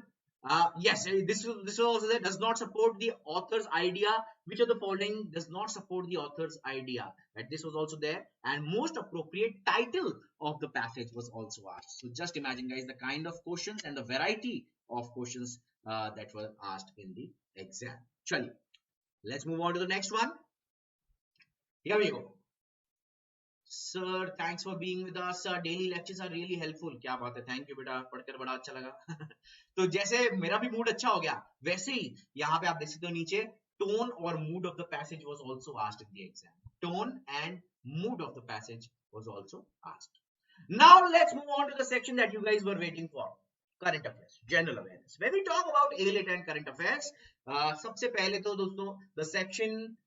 Yes, this also there, does not support the author's idea. Which of the following does not support the author's idea? Right, this was also there. And most appropriate title of the passage was also asked. So just imagine guys the kind of questions and the variety of questions that were asked in the exam. Chaliye, let's move on to the next one. Here we go. Sir, thanks for being with us. Daily lectures are really helpful. क्या बात है, thank you बेटा, पढ़कर बड़ा अच्छा लगा तो जैसे मेरा भी मूड अच्छा हो गया, वैसे ही यहाँ पे आप देख सकते हो नीचे tone or mood of the passage was also asked in the exam. Tone and mood of the passage was also asked. Now let's move on to the section that you guys were waiting for. Current affairs, general awareness. When we talk about AILET and current affairs, सबसे पहले तो दोस्तों the section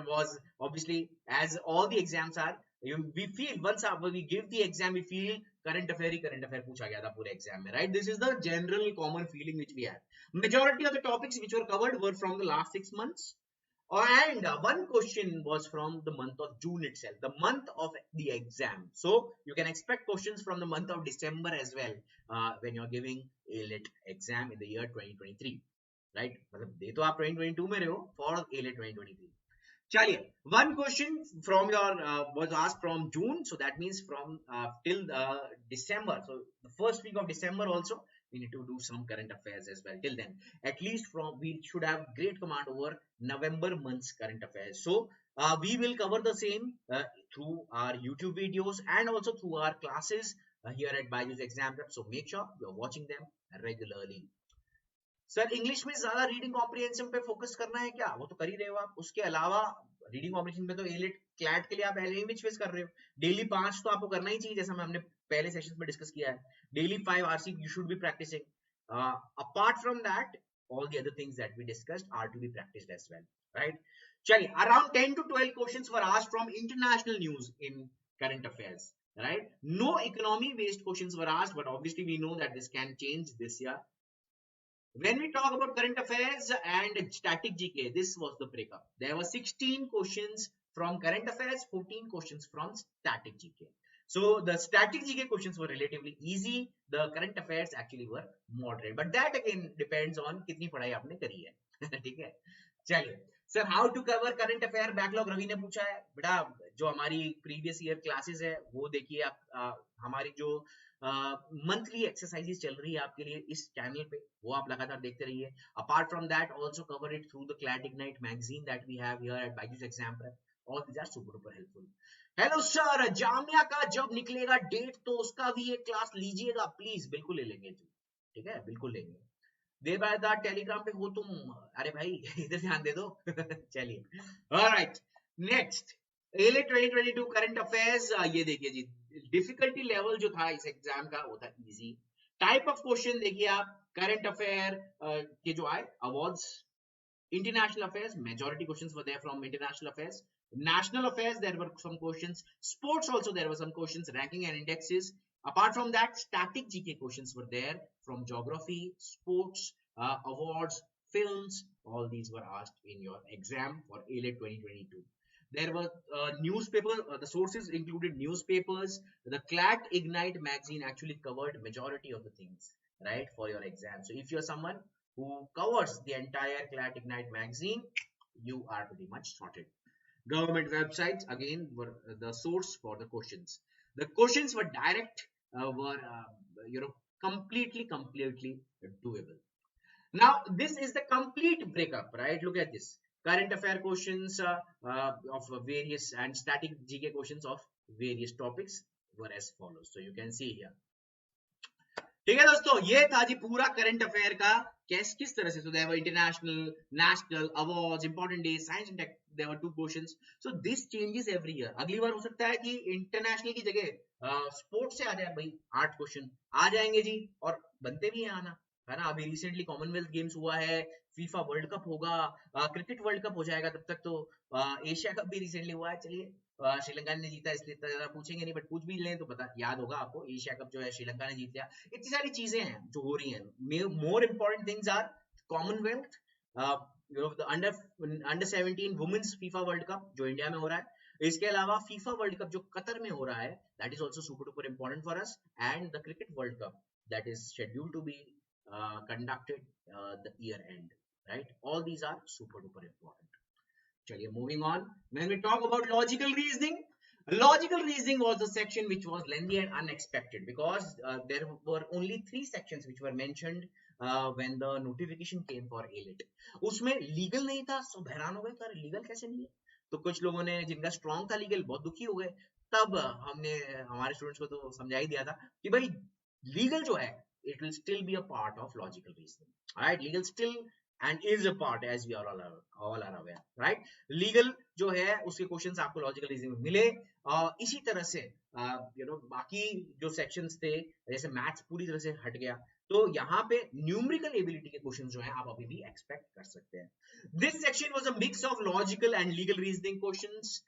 was obviously, as all the exams are, we feel once we give the exam, we feel current affair पूछा गया था पूरे exam में, right? This is the general common feeling which we have. Majority of the topics which were covered were from the last 6 months, and one question was from the month of June itself, the month of the exam. So you can expect questions from the month of December as well when you're giving AILET exam in the year 2023, right? मतलब दे तो आप 2022 में रहे हो for AILET 2023. Chaliye, one question from your was asked from June, so that means from till December. So the first week of December also we need to do some current affairs as well. Till then, at least we should have great command over November month's current affairs. So we will cover the same through our YouTube videos and also through our classes here at BYJU'S Exam Prep. So make sure you are watching them regularly. Sir English में ज्यादा reading comprehension पे focus करना है क्या? वो तो कर ही रहे हो आप. उसके अलावा रीडिंग कॉम्प्रिहेंशन में तो AILET क्लैट के लिए आप लैंग्वेज फेस कर रहे हो. डेली 5 तो आपको करना ही चाहिए, जैसा हमने पहले सेशंस में डिस्कस किया है. Daily 5 RC you should be practicing. Apart from that, all the other things that we discussed are to be practiced as well, right? चलिए, around 10 to 12 questions were asked from international news in current affairs. right? No economy based questions were asked, but obviously we know that this can change this year. When we talk about current affairs and static GK, this was the breakup. There were 16 questions from current affairs, 14 questions from static GK. So the static GK questions were relatively easy. The current affairs actually were moderate. But that again depends on कितनी पढ़ाई आपने करी है. ठीक है. चलिए sir, how to cover current affair backlog Ravi ने पूछा है. बेटा जो हमारी प्रीवियस ईयर क्लासेस है वो देखिए आप, हमारी जो मंथली एक्सरसाइजेस चल रही है आपके लिए इस चैनल पे, वो आप लगातार देखते रहिए. Apart from that also cover it through the CLAT ignite magazine that we have here at Byju's exam prep. All these are super duper helpful. Hello sir, Jamia का जब निकलेगा डेट तो उसका भी एक क्लास लीजिएगा प्लीज. बिल्कुल ले लेंगे जी, ठीक है, बिल्कुल लेंगे. दे बाय द टेलीग्राम पे हो तुम, अरे भाई इधर ध्यान दे दो. चलिए, alright, next elite 2022 current affairs. ये देखिए जी, डिफिकल्टी लेवल जो था इस एग्जाम का वो था इजी. टाइप ऑफ क्वेश्चन देखिए आप, करंट अफेयर के जो आए awards, international affairs, majority questions were there from international affairs. National affairs, there were some questions. Sports also, there were some questions. Ranking and indexes. Apart from that, static GK questions were there from geography, sports, awards, films. All these were asked in your exam for AILET 2022. There were newspaper, the sources included newspapers. The CLAT Ignite magazine actually covered majority of the things, right, for your exam. So if you're someone who covers the entire CLAT Ignite magazine, you are pretty much sorted. Government websites again were the source for the questions. The questions were direct, completely doable. Now this is the complete breakup, right? Look at this. Current affair questions of various and static GK questions of various topics were as follows. So you can see here. ठीक है दोस्तों, ये था जी पूरा current affair का किस तरह से. So there were international, national, awards, important days, science and tech. There were 2 questions. So this changes every year. अगली बार हो सकता है कि इंटरनेशनल की जगह स्पोर्ट्स से आ जाए भाई 8 क्वेश्चन आ जाएंगे जी, और बनते भी हैं आना, है ना. अभी रिसेंटली कॉमनवेल्थ गेम्स हुआ है, फीफा वर्ल्ड कप होगा, क्रिकेट वर्ल्ड कप हो जाएगा तब तक तो, एशिया कप भी रिसेंटली हुआ है. चलिए, श्रीलंका ने जीता इसलिए इतना ज्यादा पूछेंगे नहीं, बट पूछ भी लें तो पता याद होगा आपको, एशिया कप जो है श्रीलंका ने जीत लिया. इतनी सारी चीजें हैं जो हो रही हैं. More important things are Commonwealth, under 17 women's FIFA World Cup जो इंडिया में हो रहा है. इसके अलावा फीफा वर्ल्ड कप जो कतर में हो रहा है, that is also super duper important for us. And the cricket World Cup that is scheduled to be conducted the year end, right? All these are super duper important. चलिए, moving on. When we talk about logical reasoning was the section which was lengthy and unexpected because there were only 3 sections which were mentioned when the notification came for AILET. उसमें legal नहीं था, सब हैरान हो गए sir legal कैसे नहीं है. तो कुछ लोगों ने जिनका strong था legal बहुत दुखी हो गए. तब हमने हमारे स्टूडेंट्स को तो समझा ही दिया था कि भाई legal जो है it will still be a part of logical reasoning. Alright, legal still and is a part, as we are all are aware, right? Legal जो है उसके क्वेश्चंस आपको लॉजिकल रीजनिंग में मिले. इसी तरह से बाकी जो सेक्शंस थे, जैसे मैथ्स पूरी तरह से हट गया, तो यहाँ पे न्यूमेरिकल एबिलिटी के क्वेश्चंस जो हैं आप अभी भी एक्सपेक्ट कर सकते हैं. This section was a mix of logical and legal reasoning questions.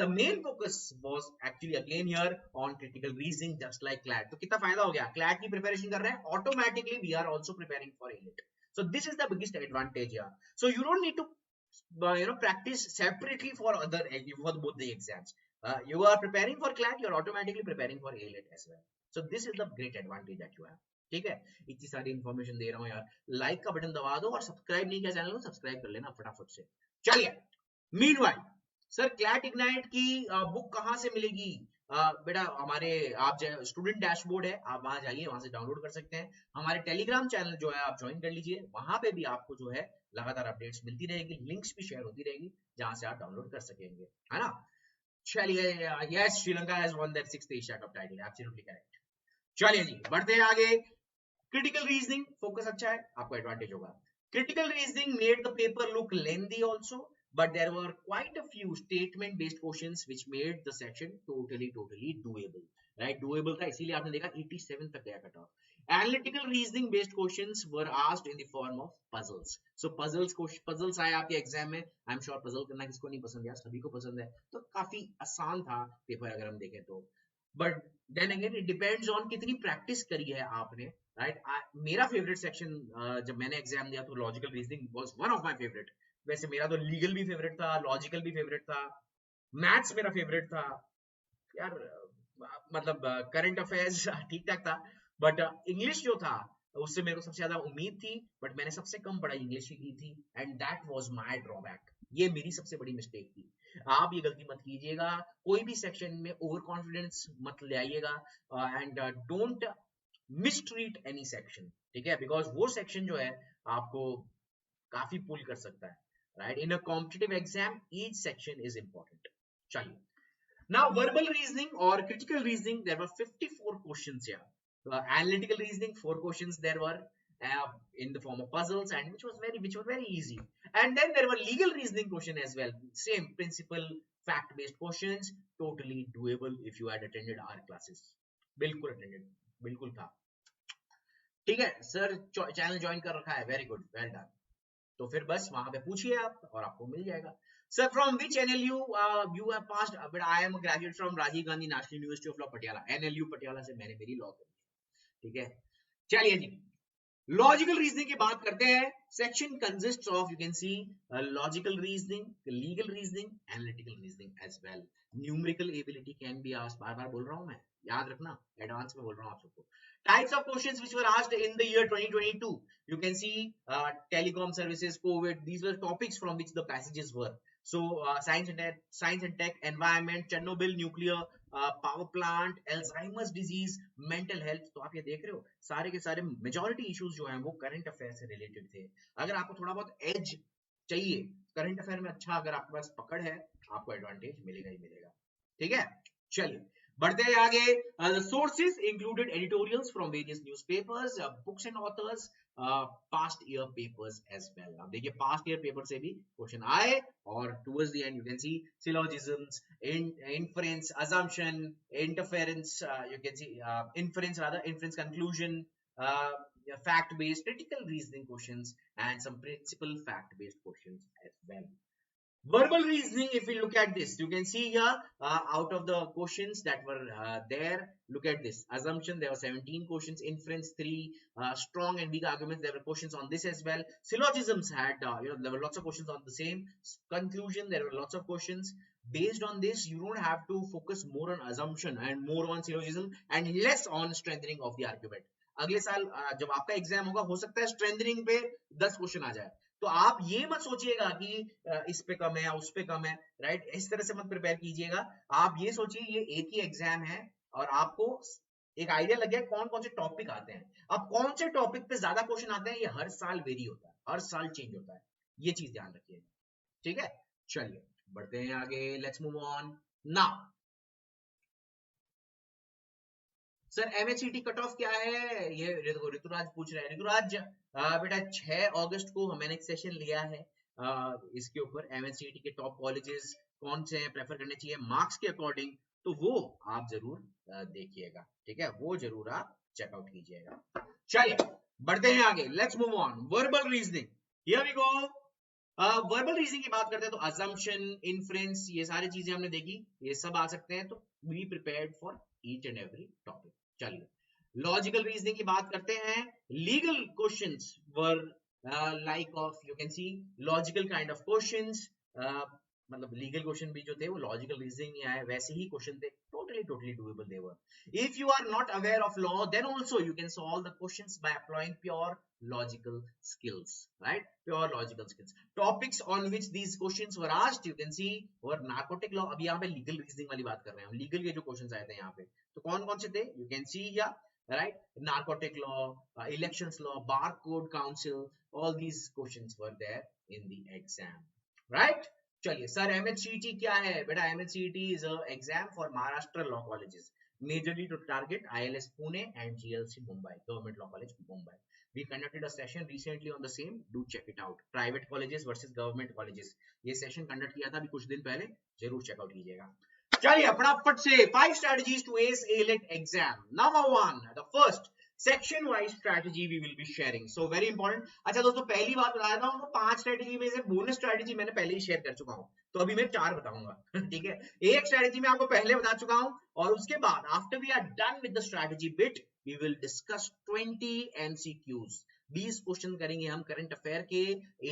The main focus was actually again here on critical reasoning, just like CLAT. तो कितना फायदा हो गया, CLAT की प्रिपरेशन कर रहे हैं, automatically we are also preparing for AILET. So this is the biggest advantage here. So you don't need to practice separately for both the exams. You are preparing for CLAT, you are automatically preparing for AILET as well. So this is the great advantage that you have. ठीक है, इतनी सारी information दे रहा हूँ यार. Like का button दबा दो और सब्सक्राइब नहीं किया चैनल को सब्सक्राइब कर लेना फटाफट से. चलिए, मीनवाइल सर क्लैट इग्नाइट की बुक कहाँ से मिलेगी? बेटा हमारे आप स्टूडेंट डैशबोर्ड है, आप वहां जाइए, वहां से डाउनलोड कर सकते हैं. हमारे टेलीग्राम चैनल जो है आप ज्वाइन कर लीजिए, वहां पे भी आपको जो है लगातार अपडेट्स मिलती रहेगी, लिंक्स भी शेयर होती रहेगी जहां से आप डाउनलोड कर सकेंगे, है ना. चलिए, yes, Sri Lanka has one that 6th Asia cup title, absolutely correct. चलिए जी, बढ़ते हैं आगे. क्रिटिकल रीजनिंग फोकस अच्छा है, आपको एडवांटेज होगा. Critical reasoning made the paper look lengthy also, but there were quite a few statement based questions which made the section totally doable, right? Doable था, इसीलिए आपने देखा 87 तक गया cut off. Analytical reasoning based questions were asked in the form of puzzles. So puzzles आए आपके exam में. I'm sure puzzle करना किसको नहीं पसंद है, सभी को पसंद है, तो काफी आसान था पेपर अगर हम देखें तो. But then again it depends on कितनी प्रैक्टिस करी है आपने, राइट? मेरा फेवरेट सेक्शन जब मैंने एग्जाम दिया तो logical reasoning was one of my favourite. वैसे मेरा तो लीगल भी फेवरेट था, लॉजिकल भी फेवरेट था, मैथ्स मेरा फेवरेट था यार। मतलब करंट अफेयर्स ठीक ठाक था, बट इंग्लिश जो था उससे मेरे को सबसे ज्यादा उम्मीद थी, बट मैंने सबसे कम पढ़ाई इंग्लिश ही की थी, and that was my drawback. ये मेरी सबसे बड़ी मिस्टेक थी। आप ये गलती मत कीजिएगा, कोई भी सेक्शन में ओवर कॉन्फिडेंस मत ले आइएगा, and don't mistreat any section, ठीक है? बिकॉज वो सेक्शन जो है आपको काफी पुल कर सकता है, right? In a competitive exam each section is important. चलिए, now, verbal reasoning or critical reasoning, there were 54 questions here. Analytical reasoning, 4 questions there were in the form of puzzles, and which was very easy. And then there were legal reasoning question as well. Same principle, fact-based questions, totally doable if you had attended our classes. बिल्कुल attended, बिल्कुल था। ठीक है sir, channel join कर रखा है, very good, well done. तो फिर बस वहां पे पूछिए आप और आपको मिल जाएगा। Sir from which NLU you have passed? But I am graduate from Rajiv Gandhi National University of Law Patiala. NLU Patiala से मैंने मेरी लॉ करी, ठीक है? चलिए जी, लॉजिकल रीजनिंग की बात करते हैं। Section consists of, you can see, logical reasoning, legal reasoning, analytical reasoning as well. Numerical ability can be asked, बार बार बोल रहा हूं मैं, याद रखना, एडवांस में बोल रहा हूं आप सबको। Types of questions which were asked in the year 2022, you can see telecom services, COVID, these were topics from which the passages were. So science and tech, environment, Chernobyl nuclear power plant, Alzheimer's disease, mental health। तो आप ये देख रहे हो सारे के सारे majority issues जो हैं वो करंट अफेयर से रिलेटेड थे। अगर आपको थोड़ा बहुत एज चाहिए करंट अफेयर में, अच्छा अगर आपके पास पकड़ है, आपको एडवांटेज मिलेगा ही मिलेगा, ठीक है? चलिए बढ़ते हैं आगे। The sources included editorials from various newspapers, books and authors, past year papers as well। अब देखिए past year paper से भी क्वेश्चन आए, और towards the end you can see syllogisms, inference, assumption, interference, you can see inference conclusion, fact based critical reasoning questions, and some principal fact based questions as well। Verbal reasoning, if we look at this, you can see here out of the questions that were there, look at this. Assumption, there were 17 questions. Inference, 3. Strong and weak arguments, there were questions on this as well. Syllogisms had, there were lots of questions on the same. Conclusion, there were lots of questions. Based on this, you don't have to focus more on assumption and more on syllogism and less on strengthening of the argument। अगले साल जब आपका exam होगा, हो सकता है strengthening पे 10 question आ जाए, तो आप ये मत सोचिएगा कि इस पे कम है या उस पे कम है, राइट? इस तरह से मत प्रिपेयर कीजिएगा। आप ये सोचिए ये एक ही एग्जाम है और आपको एक आइडिया लग गया कौन कौन से टॉपिक आते हैं। अब कौन से टॉपिक पे ज्यादा क्वेश्चन आते हैं ये हर साल वेरी होता है, हर साल चेंज होता है, ये चीज ध्यान रखिएगा, ठीक है? चलिए बढ़ते हैं आगे, let's move on now. Sir MHCET cut off क्या है? ये ऋतुराज पूछ रहे हैं। ऋतुराज बेटा 6 अगस्त को मैंने एक सेशन लिया है इसके ऊपर, एमएचसीटी के टॉप कॉलेजेस कौन से हैं, प्रेफर करने चाहिए मार्क्स के अकॉर्डिंग, तो वो आप जरूर देखिएगा, ठीक है? वो जरूर आप चेकआउट कीजिएगा। चलिए बढ़ते हैं आगे, let's move on. Verbal reasoning, here we go. Verbal reasoning की बात करते हैं तो असम्पशन, इन्फ्रेंस, ये सारी चीजें हमने देखी, ये सब आ सकते हैं, तो be prepared for each and every topic. चलिए लॉजिकल रीजनिंग की बात करते हैं। Legal questions were like of, you can see, logical kind of questions, मतलब लीगल क्वेश्चन भी जो थे वो लॉजिकल रीजनिंग में आए, वैसे ही क्वेश्चन थे, totally doable they were। If you are not aware of law, then also you can solve the questions by applying pure logical skills, right? Pure logical skills। Topics on which these questions were asked, you can see, were narcotic law। अब यहाँ पे legal reasoning वाली बात कर रहे हैं हम, legal के जो क्वेश्चंस आए थे यहाँ पे, तो कौन कौन से थे? You can see here, right? Narcotic law, elections law, bar code council, all these questions were there in the exam, right? चलिए सर एमएचसीटी क्या है? बेटा MHCET is a exam for Maharashtra law colleges, majorly to target ILS Pune and GLC Mumbai, government law college Mumbai. We conducted a session recently on the same, do check it out। Private colleges versus government colleges, ये session conduct किया था अभी कुछ दिन पहले, जरूर checkout कीजिएगा। चलिए फटाफट से 5 strategies to ace AILET exam। Number 1, the first, section wise strategy we will be sharing, so very important. अच्छा दोस्तों, पहली बात बताया था उनको 5 स्ट्रैटेजी में से बोनस स्ट्रैटेजी मैंने पहले ही शेयर कर चुका हूं, तो अभी मैं 4 बताऊंगा। ठीक है, एक स्ट्रैटेजी मैं आपको पहले बता चुका हूं, और उसके बाद after we are done with the strategy bit we will discuss 20 MCQs. 20 question करेंगे हम करंट अफेयर के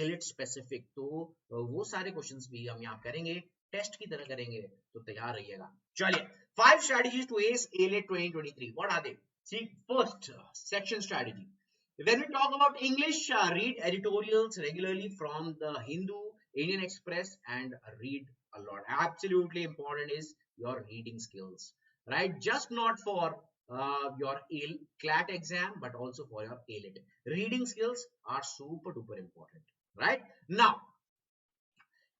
एलिट स्पेसिफिक, तो वो सारे क्वेश्चंस भी हम यहाँ करेंगे, टेस्ट की तरह करेंगे, तो तैयार रहिएगा। चलिए, 5 strategies to ace AILET 2023. What are they? See, first section strategy. When we talk about English, read editorials regularly from the Hindu, Indian Express, and read a lot. Absolutely important is your reading skills, right? Just not for your CLAT exam, but also for your AILET. Reading skills are super duper important, right? Now,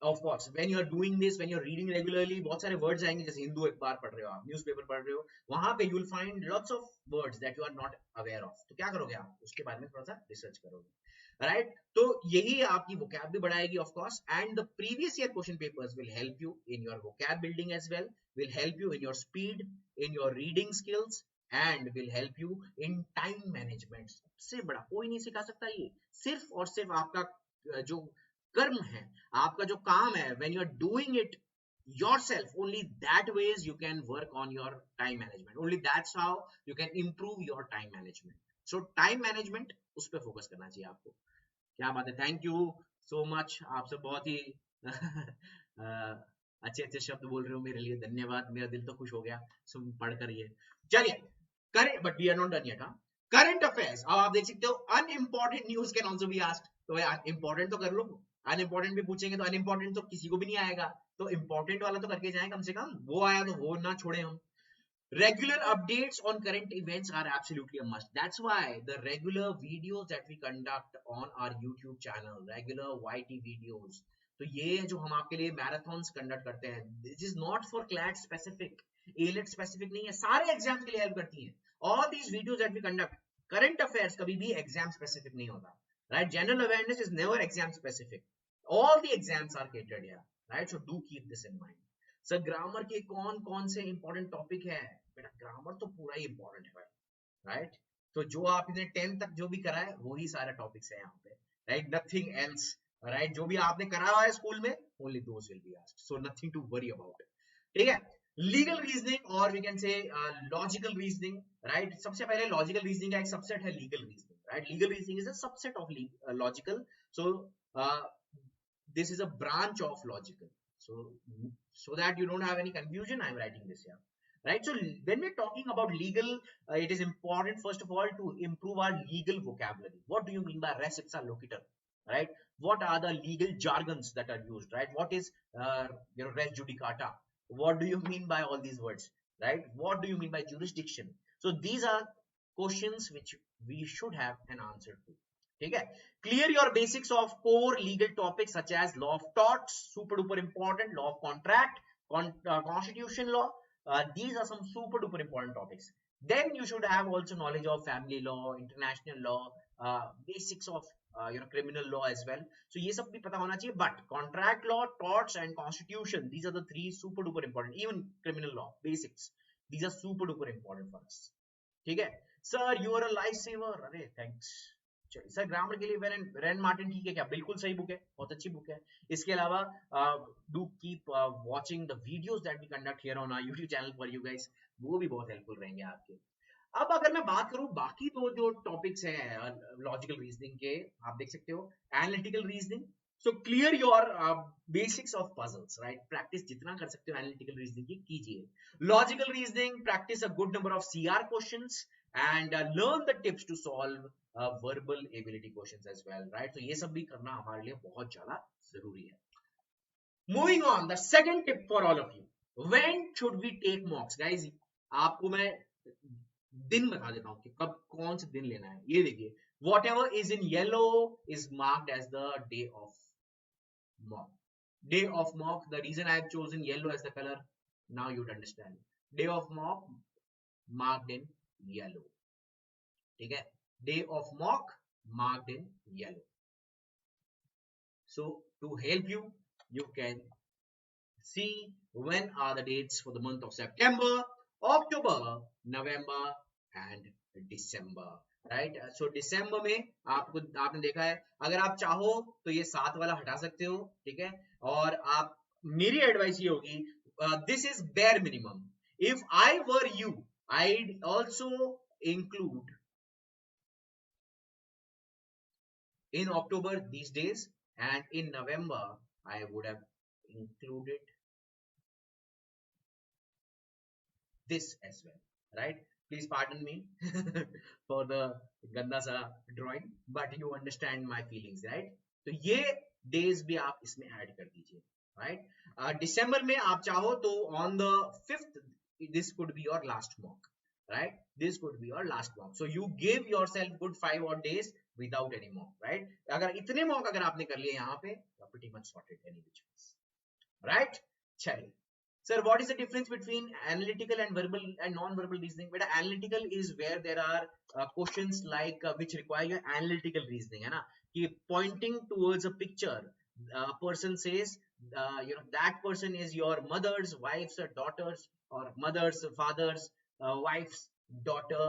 of course when you are doing this, when you are reading regularly, बहुत सारे words आएंगे, जैसे हिंदू एक बार पढ़ रहे हो आप, newspaper पढ़ रहे हो, वहां पे you will find lots of words that you are not aware of, तो क्या करोगे आप, उसके बारे में थोड़ा सा रिसर्च करोगे, राइट? तो यही आपकी vocab भी बढ़ाएगी of course, and the previous year question papers will help you in your vocab building as well, will help you in your speed, in your reading skills, and will help you in time management. सबसे बड़ा कोई नहीं सिखा सकता ये, सिर्फ और सिर्फ आपका जो कर्म है, आपका जो काम है, when you are doing it yourself, only that ways you can work on your time management, only that's how you can improve your time management. So time management, उस पे फोकस करना चाहिए आपको। क्या बात है, थैंक यू सो मच, आप सब बहुत ही अच्छे अच्छे शब्द बोल रहे हो मेरे लिए, धन्यवाद, मेरा दिल तो खुश हो गया सुन पढ़कर ये। चलिए, current, but we are not done yet. Current affairs, अब आप देख सकते हो unimportant news can also be asked, तो इंपॉर्टेंट तो कर लो, अनइम्पोर्टेंट भी पूछेंगे तो अनइम्पोर्टेंट तो किसी को भी नहीं आएगा, तो इंपॉर्टेंट वाला तो करके जाए कम से कम, वो आया तो वो ना छोड़े हम। Regular updates on current events are absolutely a must. That's why the regular videos that we conduct on our YouTube channel, regular YT videos, तो ये जो हम आपके लिए मैराथन्स कंडक्ट करते हैं, this is not for CLAT specific, AILET specific नहीं है, सारे एग्जाम्स के लिए हेल्प करती हैं। All these videos that we conduct, current affairs कभी भी एग्जाम स्पेसिफिक नहीं होता, right? General awareness is never exam specific. All the exams are catered here, right? So do keep this in mind. Sir grammar के कौन कौन से important topic है? बेटा ग्रामर तो पूरा ही इंपॉर्टेंट है भाई, राइट? तो जो आपने 10 तक जो भी करा है वही सारा टॉपिक्स है यहाँ पे, राइट? Nothing else, right? जो भी आपने करा हुआ है स्कूल में, only those will be asked, so nothing to worry about it, ठीक है? लीगल रीजनिंग और we can say logical reasoning, right? सबसे पहले लॉजिकल रीजनिंग का एक सबसेट है legal reasoning, right? Legal reasoning is a subset of logical, so this is a branch of logical, so that you don't have any confusion, I am writing this here, right? So when we're talking about legal, it is important first of all to improve our legal vocabulary. What do you mean by res ipsa loquitur, right? What are the legal jargons that are used, right? What is res judicata? What do you mean by all these words, right? What do you mean by jurisdiction? So these are questions which we should have an answer to, ठीक है? Clear your basics of core legal topics such as law of torts, super duper important, law of contract, constitution law, these are some super duper important topics. Then you should have also knowledge of family law, international law, basics of criminal law as well, so ये सब भी पता होना चाहिए, but contract law, torts and constitution, these are the 3 super duper important, even criminal law basics, these are super duper important for us, ठीक है? Sir, you are a lifesaver, अरे thanks। Sir grammar के लिए rain Martin ठीक है क्या? बिल्कुल सही बुक है, बहुत अच्छी बुक है। इसके अलावा do keep watching the videos that we conduct here on our YouTube channel for you guys, वो भी बहुत हेल्पफुल रहेंगे आपके। अब अगर मैं बात करूं बाकी तो जो टॉपिक्स हैं लॉजिकल रीजनिंग के, आप देख सकते हो analytical reasoning, so clear your basics of puzzles, right? Practice जितना कर सकते हो एनालिटिकल रीजनिंग की कीजिए। Logical reasoning, practice a good number of CR questions and learn the tips to solve verbal ability questions as well, right? So ये सब भी करना हमारे लिए बहुत ज्यादा जरूरी है। Moving on, the second tip for all of you, when should we take mocks, guys? आपको मैं दिन बता देता हूँ कि कब कौन से दिन लेना है। ये देखिए, whatever is in yellow is marked as the day of mock. Day of mock, the reason I have chosen yellow as the color, now you'd understand. Day of mock marked in yellow, ठीक है? Day of mock marked in yellow. So to help you, you can see when are the dates for the month of September, October, November and December, right. So दिसंबर में आपको, आपने देखा है, अगर आप चाहो तो ये 7 वाला हटा सकते हो, ठीक है। और आप, मेरी एडवाइस ये होगी, this is bare minimum. If I were you, I also include in October these days, and in November I would have included this as well, right? Please pardon me for the ganda sa drawing, but you understand my feelings, right? तो ये days भी आप इसमें add कर दीजिए, right? December में आप चाहो तो on the 5th, this could be your last mock, right? This could be your last mock. So you give yourself good 5 odd days without any mock, right? अगर इतने mock अगर आपने कर लिए यहाँ पे, you're pretty much sorted any which ways, right? चलिए, sir, what is the difference between analytical and verbal and non-verbal reasoning? But analytical is where there are questions like which require your analytical reasoning, है ना, कि pointing towards a picture, person says, that person is your mother's wife's daughter's, or mother's father's wife's daughter.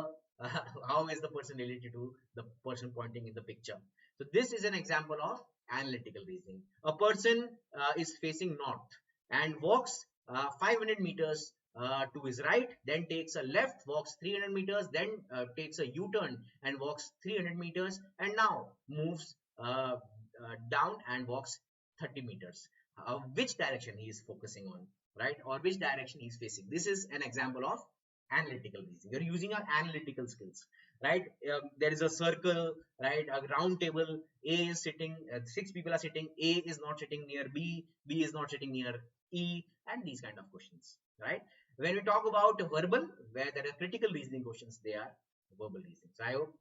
How is the person related to the person pointing in the picture? So this is an example of analytical reasoning. A person is facing north and walks 500 meters to his right, then takes a left, walks 300 meters, then takes a U-turn and walks 300 meters, and now moves down and walks 30 meters. Which direction he is focusing on, right? Or which direction he is facing. This is an example of analytical reasoning. You're using your analytical skills, right? There is a circle, right? A round table. A is sitting, 6 people are sitting. A is not sitting near B. B is not sitting near E, and these kind of questions, right? When we talk about verbal, where there are critical reasoning questions, they are verbal reasoning. So I hope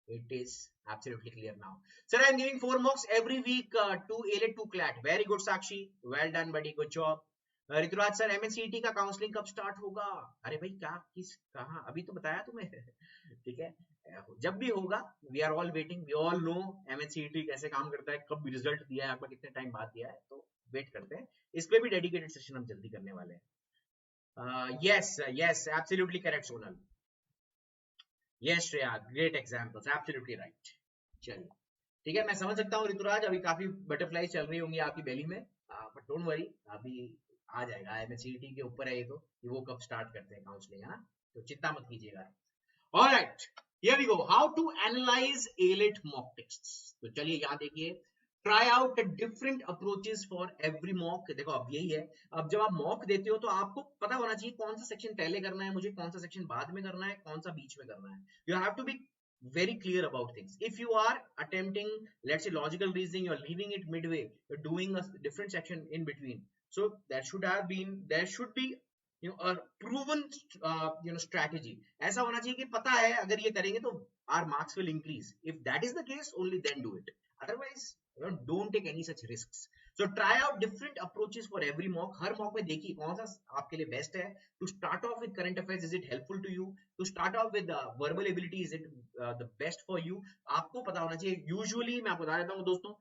it is absolutely clear now. Sir, I am giving 4 mocks every week, 2 AILET, 2 CLAT. Very good, Sakshi. Well done, buddy. Good job. Rituraj sir, MNCET का counselling कब start होगा? अरे भाई, क्या, किस, कहाँ, अभी तो बताया तुम्हें। ठीक है, जब भी होगा, we are all waiting, we all know MNCET कैसे काम करता है, कब रिजल्ट दिया है आपका, कितने टाइम बाद दिया है, तो वेट करते हैं। इस पे भी डेडिकेटेड सेशन हम जल्दी करने वाले हैं। Yes yes, absolutely correct Sonal. Yes Shreya, great examples, absolutely right. चलिए, ठीक है, मैं समझ सकता हूँ ऋतुराज, अभी काफी बटरफ्लाई चल रही होंगी आपकी बेली में, बट डोंट वरी, अभी आ जाएगा। एमएनसीईटी के ऊपर है ये तो, कि वो कब स्टार्ट करते हैं काउंसलिंग, है ना, तो चिंता मत कीजिएगा। Alright, here we go, how to analyze AILET mock tests. तो चलिए यहाँ देखिए, try out different approaches for every mock. देखो अब यही है, अब जब आप मॉक देते हो तो आपको पता होना चाहिए कौन सा सेक्शन पहले करना है मुझे, कौन सा सेक्शन बाद में करना है, कौन सा बीच में करना है। You have to be very clear about things. If you are attempting, let's say, logical reasoning, you're leaving it midway, you're doing a different section in between, so there should be a proven strategy. ऐसा होना चाहिए कि पता है अगर ये करेंगे तो our marks will increase. If that is the case, only then do it. Otherwise, don't take any such risks. So try out different approaches for every mock. Her mock में देखिए कौन सा आपके लिए best है. To start off with current affairs, is it helpful to you? To start off with verbal ability, is it the best for you? आपको पता होना चाहिए. Usually मैं आपको बता देता हूँ दोस्तों,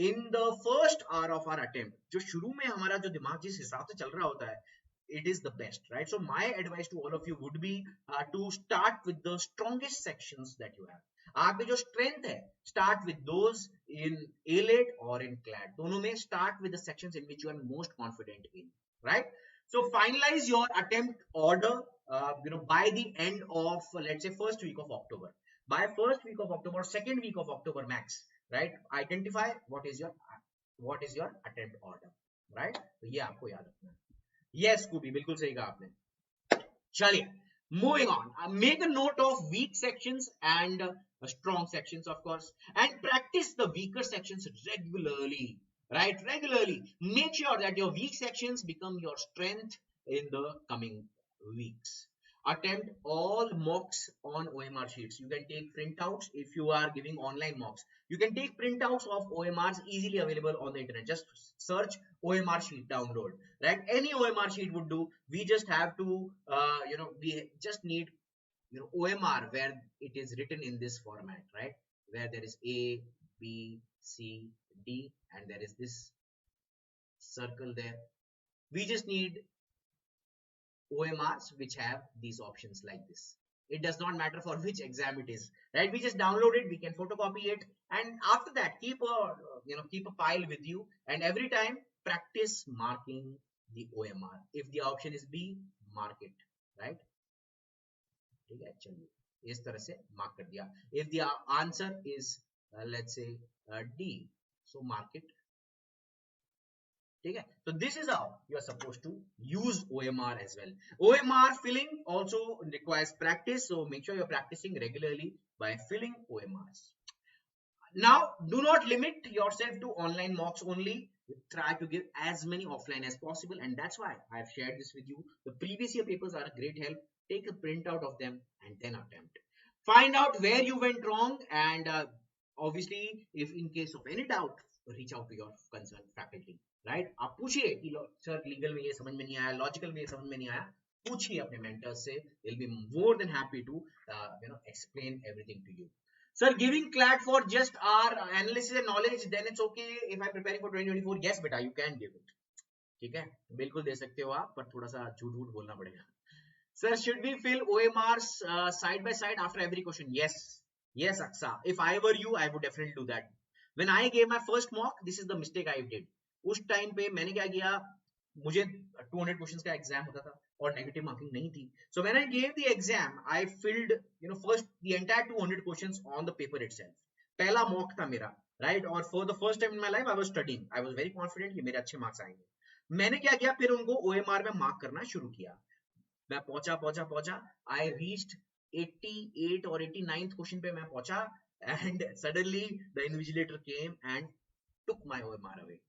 in the first hour of our attempt, जो शुरू में हमारा जो दिमाग जिस हिसाब से चल रहा होता है, it is the best, right? So my advice to all of you would be to start with the strongest sections that you have. आपके जो strength है, start with those in AILET or in CLAT. दोनों में start with the sections in which you are most confident in, right? So finalize your attempt order, by the end of, let's say, first week of October. By first week of October, second week of October max, right? Identify what is your attempt order, right? तो ये आपको याद रखना है. Yes, Scooby, बिल्कुल सही कहा आपने. चलिए, moving on. Make a note of weak sections and strong sections, of course, and practice the weaker sections regularly. Right, regularly. Make sure that your weak sections become your strength in the coming weeks. Attempt all mocks on OMR sheets. You can take printouts if you are giving online mocks. You can take printouts of OMRs easily available on the internet. Just search OMR sheet, download. Right, any OMR sheet would do. We just have to, we just need, OMR where it is written in this format, right? Where there is A, B, C, D, and there is this circle there. We just need OMRs which have these options like this, It does not matter for which exam it is, right? We just download it, we can photocopy it, and after that keep a file with you, and every time practice marking the OMR. If the option is B, mark it, right? ठीक है, चलिए इस तरह से mark कर दिया. If the answer is let's say D, so mark it. ठीक है, so this is how you are supposed to use OMR as well. OMR filling also requires practice, so make sure you're practicing regularly by filling OMRs. Now, do not limit yourself to online mocks only. Try to give as many offline as possible, and that's why I've shared this with you. The previous year papers are a great help. Take a printout of them and then attempt. Find out where you went wrong, and obviously, if in case of any doubt, reach out to your concerned faculty. Right? आप पूछिए कि sir legal में ये समझ में नहीं आया, logical में ये समझ में नहीं आया, पूछिए अपने मेंटर्स से. They'll be more than happy to explain everything to you. Sir, giving CLAT for just our analysis and knowledge, then it's okay if I'm preparing for 2024. Yes, beta, you can give it. ठीक है, बिल्कुल दे सकते हो आप, पर थोड़ा सा झूठ बोलना पड़ेगा. Sir, should we fill OMRs side by side after every question? Yes, yes, Aksa. If I were you, I would definitely do that. When I gave my first mock, this is the mistake I did. उस time पे मैंने क्या किया, मुझे 200 questions का exam होता था और नेगेटिव मार्किंग नहीं थी. So when I gave the exam, I filled first the entire 200 questions on the paper itself. पहला मॉक था मेरा, right? और for the first time in my life I was studying. I was very confident कि मेरे अच्छे marks आएंगे. मैंने क्या किया, फिर उनको OMR में मार्क करना शुरू किया. मैं पहुंचा I reached 88 और 89th क्वेश्चन पे मैं पहुंचा, and suddenly the invigilator came and took my OMR away.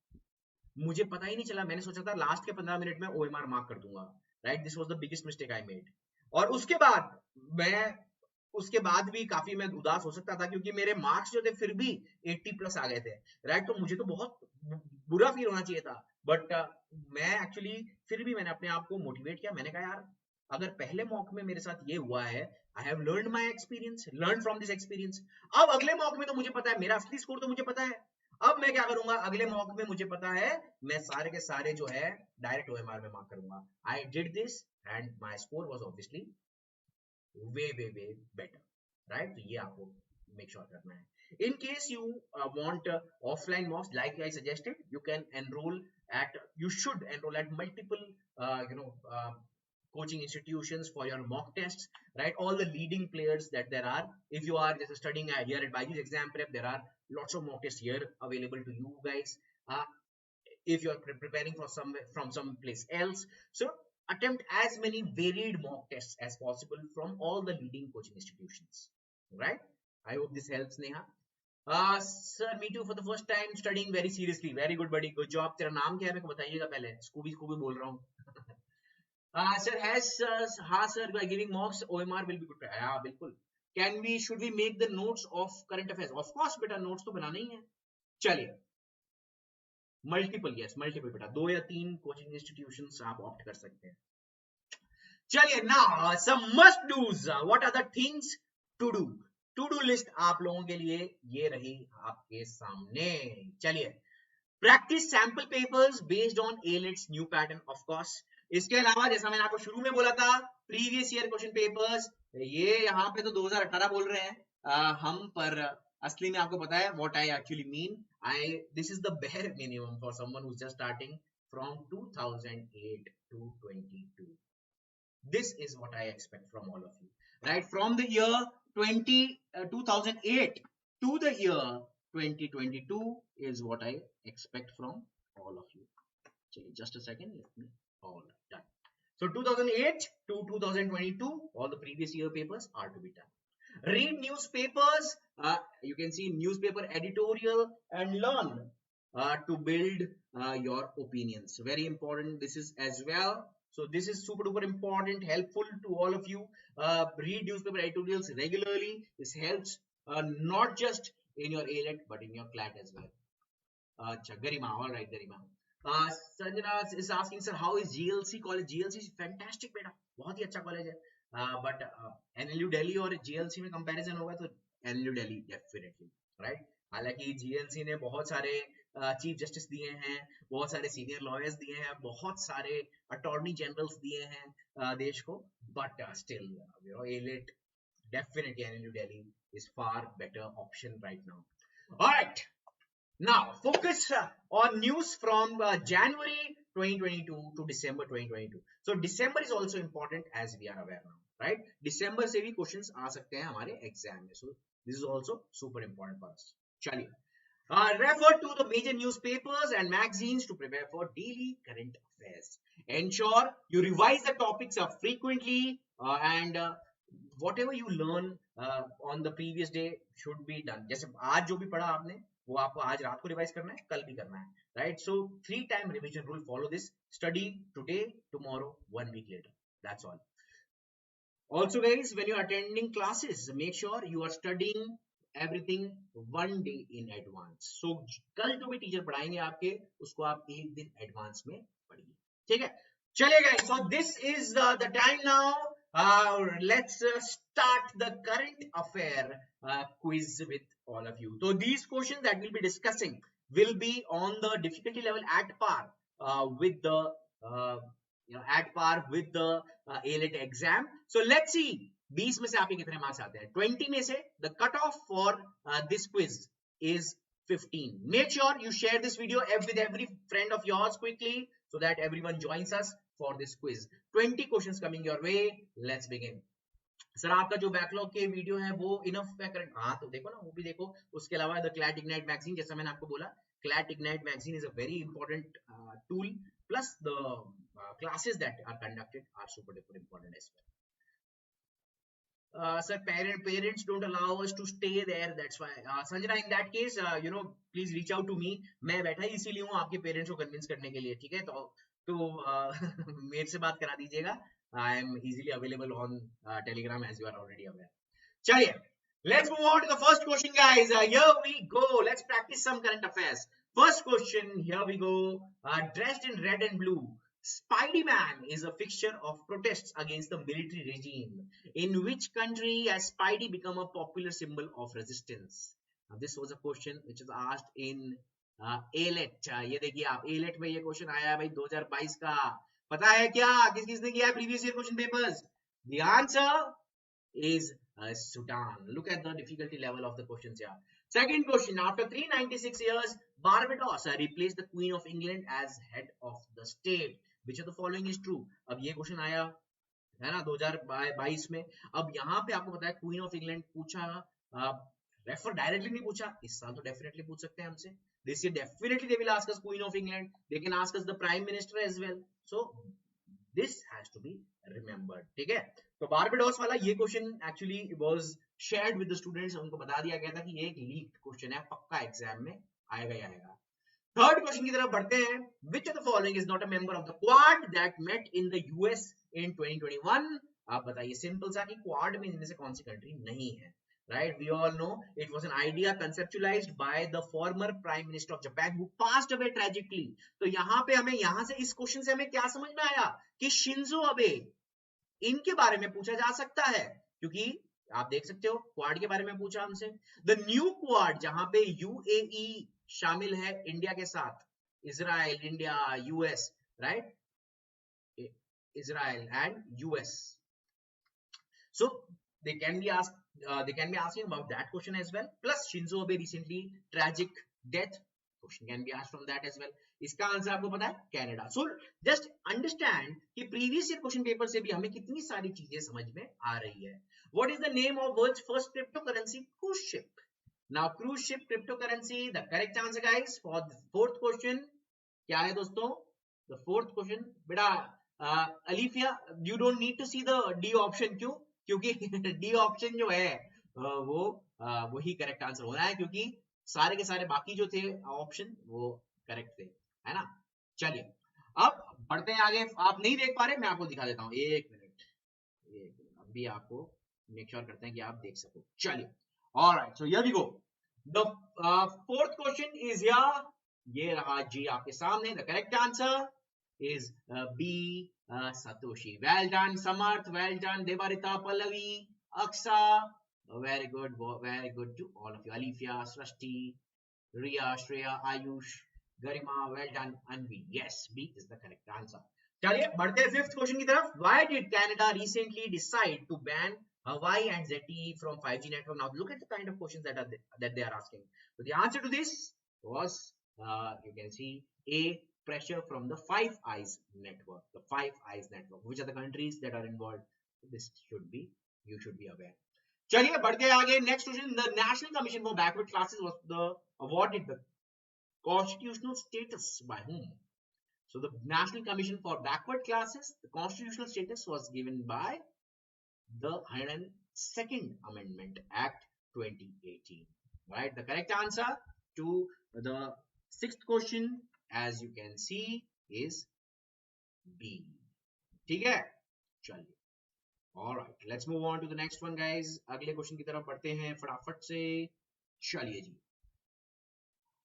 मुझे पता ही नहीं चला. मैंने सोचा था लास्ट के 15 मिनट में OMR मार्क कर दूंगा, right? This was the biggest mistake I made. और उसके बाद भी काफी मैं उदास हो सकता था, क्योंकि मेरे मार्क्स जो थे फिर भी 80 प्लस आ गए थे, राइट? तो मुझे तो बहुत बुरा फील होना चाहिए था, बट मैं एक्चुअली फिर भी मैंने अपने आप को मोटिवेट किया. मैंने कहा यार, अगर पहले मॉक में मेरे साथ ये हुआ है, I have learned my experience, learn from this experience. अब अगले मॉक में तो मुझे पता है, मेरा असली स्कोर तो मुझे पता है. अब मैं क्या करूंगा, अगले मॉक में मुझे पता है, मैं सारे के सारे जो है डायरेक्ट OMR में मार्क करूंगा. I did this and my score was obviously way better, right? तो ये आपको मेक श्योर करना है. In case you want offline mocks, like I suggested, you should enroll at multiple coaching institutions for your mock tests, right? All the leading players that there are. If you are just studying here at BYJU'S exam prep, there are lots of mock tests here available to you guys. If you are preparing for from some place else, so attempt as many varied mock tests as possible from all the leading coaching institutions, right? I hope this helps, Neha. Sir, me too, for the first time studying very seriously. Very good, buddy. Good job. तेरा नाम क्या है मेरे को बताइएगा पहले. Scooby बोल रहा हूँ. Sir, हाँ sir, by giving mocks OMR will be good. हाँ बिल्कुल. Should we make the notes of current affairs? Of course बेटा, notes तो बनाना ही है. चलिए. मल्टीपल बेटा, 2 या 3 कोचिंग इंस्टीट्यूशंस आप ऑप्ट कर सकते हैं. चलिए, now some must do's. What are the things to do? To do list आप लोगों के लिए ये रही आपके सामने. चलिए, practice sample papers based on AILET's new pattern, of course. इसके अलावा जैसा मैंने आपको शुरू में बोला था, प्रीवियस ईयर क्वेश्चन पेपर्स, ये यहाँ पे तो 2018 बोल रहे हैं हम, पर असली में आपको पता है what I actually mean. This is the bare minimum for someone who's just starting from 2008 to 22. This is what I expect from all of you, right? From the year 2008 to the year 2022 is what I expect from all of you. Just a second, let me. All done. So 2008 to 2022, all the previous year papers are to be done. Read newspapers. You can see newspaper editorial and learn to build your opinions. Very important. This is as well. So this is super duper important, helpful to all of you. Read newspaper editorials regularly. This helps not just in your AILET but in your CLAT as well. Garima, all right, Garima. Sanjana is asking, sir, how is GLC college? GLC is fantastic, बेटा, बहुत ही अच्छा college है. But NLU Delhi और GLC में comparison होगा तो NLU Delhi definitely, right? हालांकि GLC ने बहुत सारे चीफ जस्टिस दिए हैं, बहुत सारे सीनियर लॉयर्स दिए हैं, बहुत सारे अटॉर्नी जनरल्स दिए हैं देश को, but still AILET definitely NLU Delhi is far better option right now. All right. Now, focus on news from January 2022 to December 2022. So, December is also important as we are aware now, right? December से भी questions आ सकते हैं हमारे exam में. So, this is also super important for us. चलिए. Refer to the major newspapers and magazines to prepare for daily current affairs. Ensure you revise the topics frequently and whatever you learn on the previous day should be done. जैसे आज जो भी पढ़ा आपने वो आपको आज रात को रिवाइज करना है, कल भी करना है, right? So 3 time revision rule, follow this. Study today, tomorrow, 1 week later. That's all. Also guys, when you are attending classes, make sure you are studying everything 1 day in advance. So कल जो भी teacher पढ़ाएंगे आपके उसको आप एक दिन advance में पढ़िए, ठीक है? चलिए guys, so this is the time now. Let's start the current affair quiz with all of you. So these questions that we'll be discussing will be on the difficulty level at par with the AILET exam. So let's see 20 में से आपके कितने marks आते हैं. 20 में से the cutoff for this quiz is 15. Make sure you share this video with every friend of yours quickly so that everyone joins us for this quiz. 20 questions coming your way. Let's begin. Sir आपका जो backlog के video है वो enough है current? हाँ तो देखो ना, वो भी देखो. उसके अलावा द क्लैट इग्नाइट मैगजीन, जैसा मैंने आपको बोला, CLAT ignite magazine is a very important tool, plus the classes that are conducted are super duper important as well. Sir, parents don't allow us to stay there, that's why. Sanjana, in that case, please reach out to me. मैं बैठा ही इसीलिए हूँ आपके parents को convince करने के लिए, ठीक है? तो मेरे से बात करा दीजिएगा. I am easily available on Telegram as you are already aware. चलिए, let's move on to the first question, guys. Here we go. Let's practice some current affairs. First question, here we go. Dressed in red and blue, Spidey-Man is a fixture of protests against the military regime. In which country has Spidey become a popular symbol of resistance? Now, this was a question which was asked in AILET. ये देखिए आप, AILET में ये question आया है भाई 2022 का. पता है क्या किसने किया है previous year question papers? The answer is Sudan. Look at the difficulty level of the questions here. Second question, after 396 years, Barbados replaced the Queen of England as head of the state. Which of the following is true? अब ये question आया है ना 2022 में. अब यहाँ पे आपको पता है क्वीन ऑफ इंग्लैंड पूछा, रेफर डायरेक्टली नहीं पूछा. इस साल तो डेफिनेटली पूछ सकते हैं हमसे. This year definitely they will ask us queen of England. They can ask us the prime minister as well. So this has to be remembered, ठीक है? तो बारबाडोस वाला ये question actually was shared with the students. उनको बता दिया गया था कि ये एक लीक्ड क्वेश्चन है, पक्का एग्जाम में आएगा ही आएगा. थर्ड क्वेश्चन की तरफ बढ़ते हैं. Which of the following is not a member of the Quad that met in the US in 2021? आप बताइए सिंपल सा कि क्वाड में इनमें से कौन सी कंट्री नहीं है, right? We all know it was an idea conceptualized by the former Prime Minister of Japan who passed away tragically. तो यहाँ पे हमें यहाँ से इस क्वेश्चन से हमें क्या समझ में आया कि शिंजो अबे इनके बारे में पूछा जा सकता है, क्योंकि आप देख सकते हो क्वाड के बारे में पूछा हमसे. द न्यू क्वाड जहां पे यूएई शामिल है इंडिया के साथ, Israel, India, US, right? Israel and US. So they can be asking about that question as well. Plus Shinzo Abe recently tragic death, question can be asked from that as well. इसका answer आपको पता है Canada. So just understand कि previous year question paper से भी हमें कितनी सारी चीजें समझ में आ रही है. What is the name of world's first cryptocurrency? Cruise ship. Now cruise ship cryptocurrency. The correct answer guys for the fourth question क्या है दोस्तों? द फोर्थ क्वेश्चन बेटा Alifiya, you don't need to see the D option. क्यों? क्योंकि D option जो है वो वही करेक्ट आंसर होना है, क्योंकि सारे के सारे बाकी जो थे ऑप्शन वो करेक्ट थे, है ना? चलिए अब बढ़ते हैं आगे. आप नहीं देख पा रहे, मैं आपको दिखा देता हूँ. एक मिनट अभी आपको मेक श्योर करते हैं कि आप देख सको. चलिए, alright, so here we go. The fourth question is ये रहा जी आपके सामने. The correct answer is B. Satoshi. Well done, Samarth. Well done, Devarita, Pallavi, Aksa. Very good to all of you. Alifia, Srashti, Riya, Shreya, Ayush, Garima. Well done, Anvi. Yes, B is the correct answer. चलिए बढ़ते हैं fifth question की तरफ. Why did Canada recently decide to ban Hawaii and ZTE from 5G network. Now look at the kind of questions that they are asking. So the answer to this was you can see A, pressure from the Five Eyes network. The Five Eyes network. Which are the countries that are involved? This should be, you should be aware. चलिए बढ़ते आगे. Next question. The National Commission for Backward Classes was the awarded the constitutional status by whom? So the National Commission for Backward Classes, the constitutional status was given by the 102nd Amendment Act 2018. Right? The correct answer to the sixth question, as you can see, is B. ठीक है? चलिए. All right, let's move on to the next one, guys. अगले question की तरफ बढ़ते हैं फटाफट से. चलिए जी.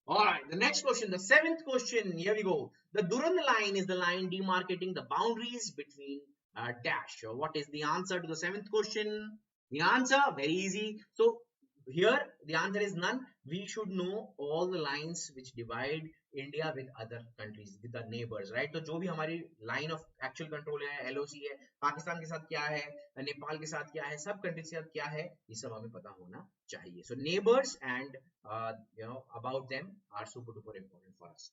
All right, the next question, the seventh question. Here we go. The Durand line is the line demarcating the boundaries between dash. So what is the answer to the seventh question? The answer, very easy. So here the answer is none. We should know all the lines which divide India with other countries, with the neighbors, right? तो जो भी हमारी line of actual control है, LOC है, पाकिस्तान के साथ क्या है, नेपाल के साथ क्या है, सब countries के साथ क्या है, ये सब हमें पता होना चाहिए. So neighbors and about them are super duper important for us.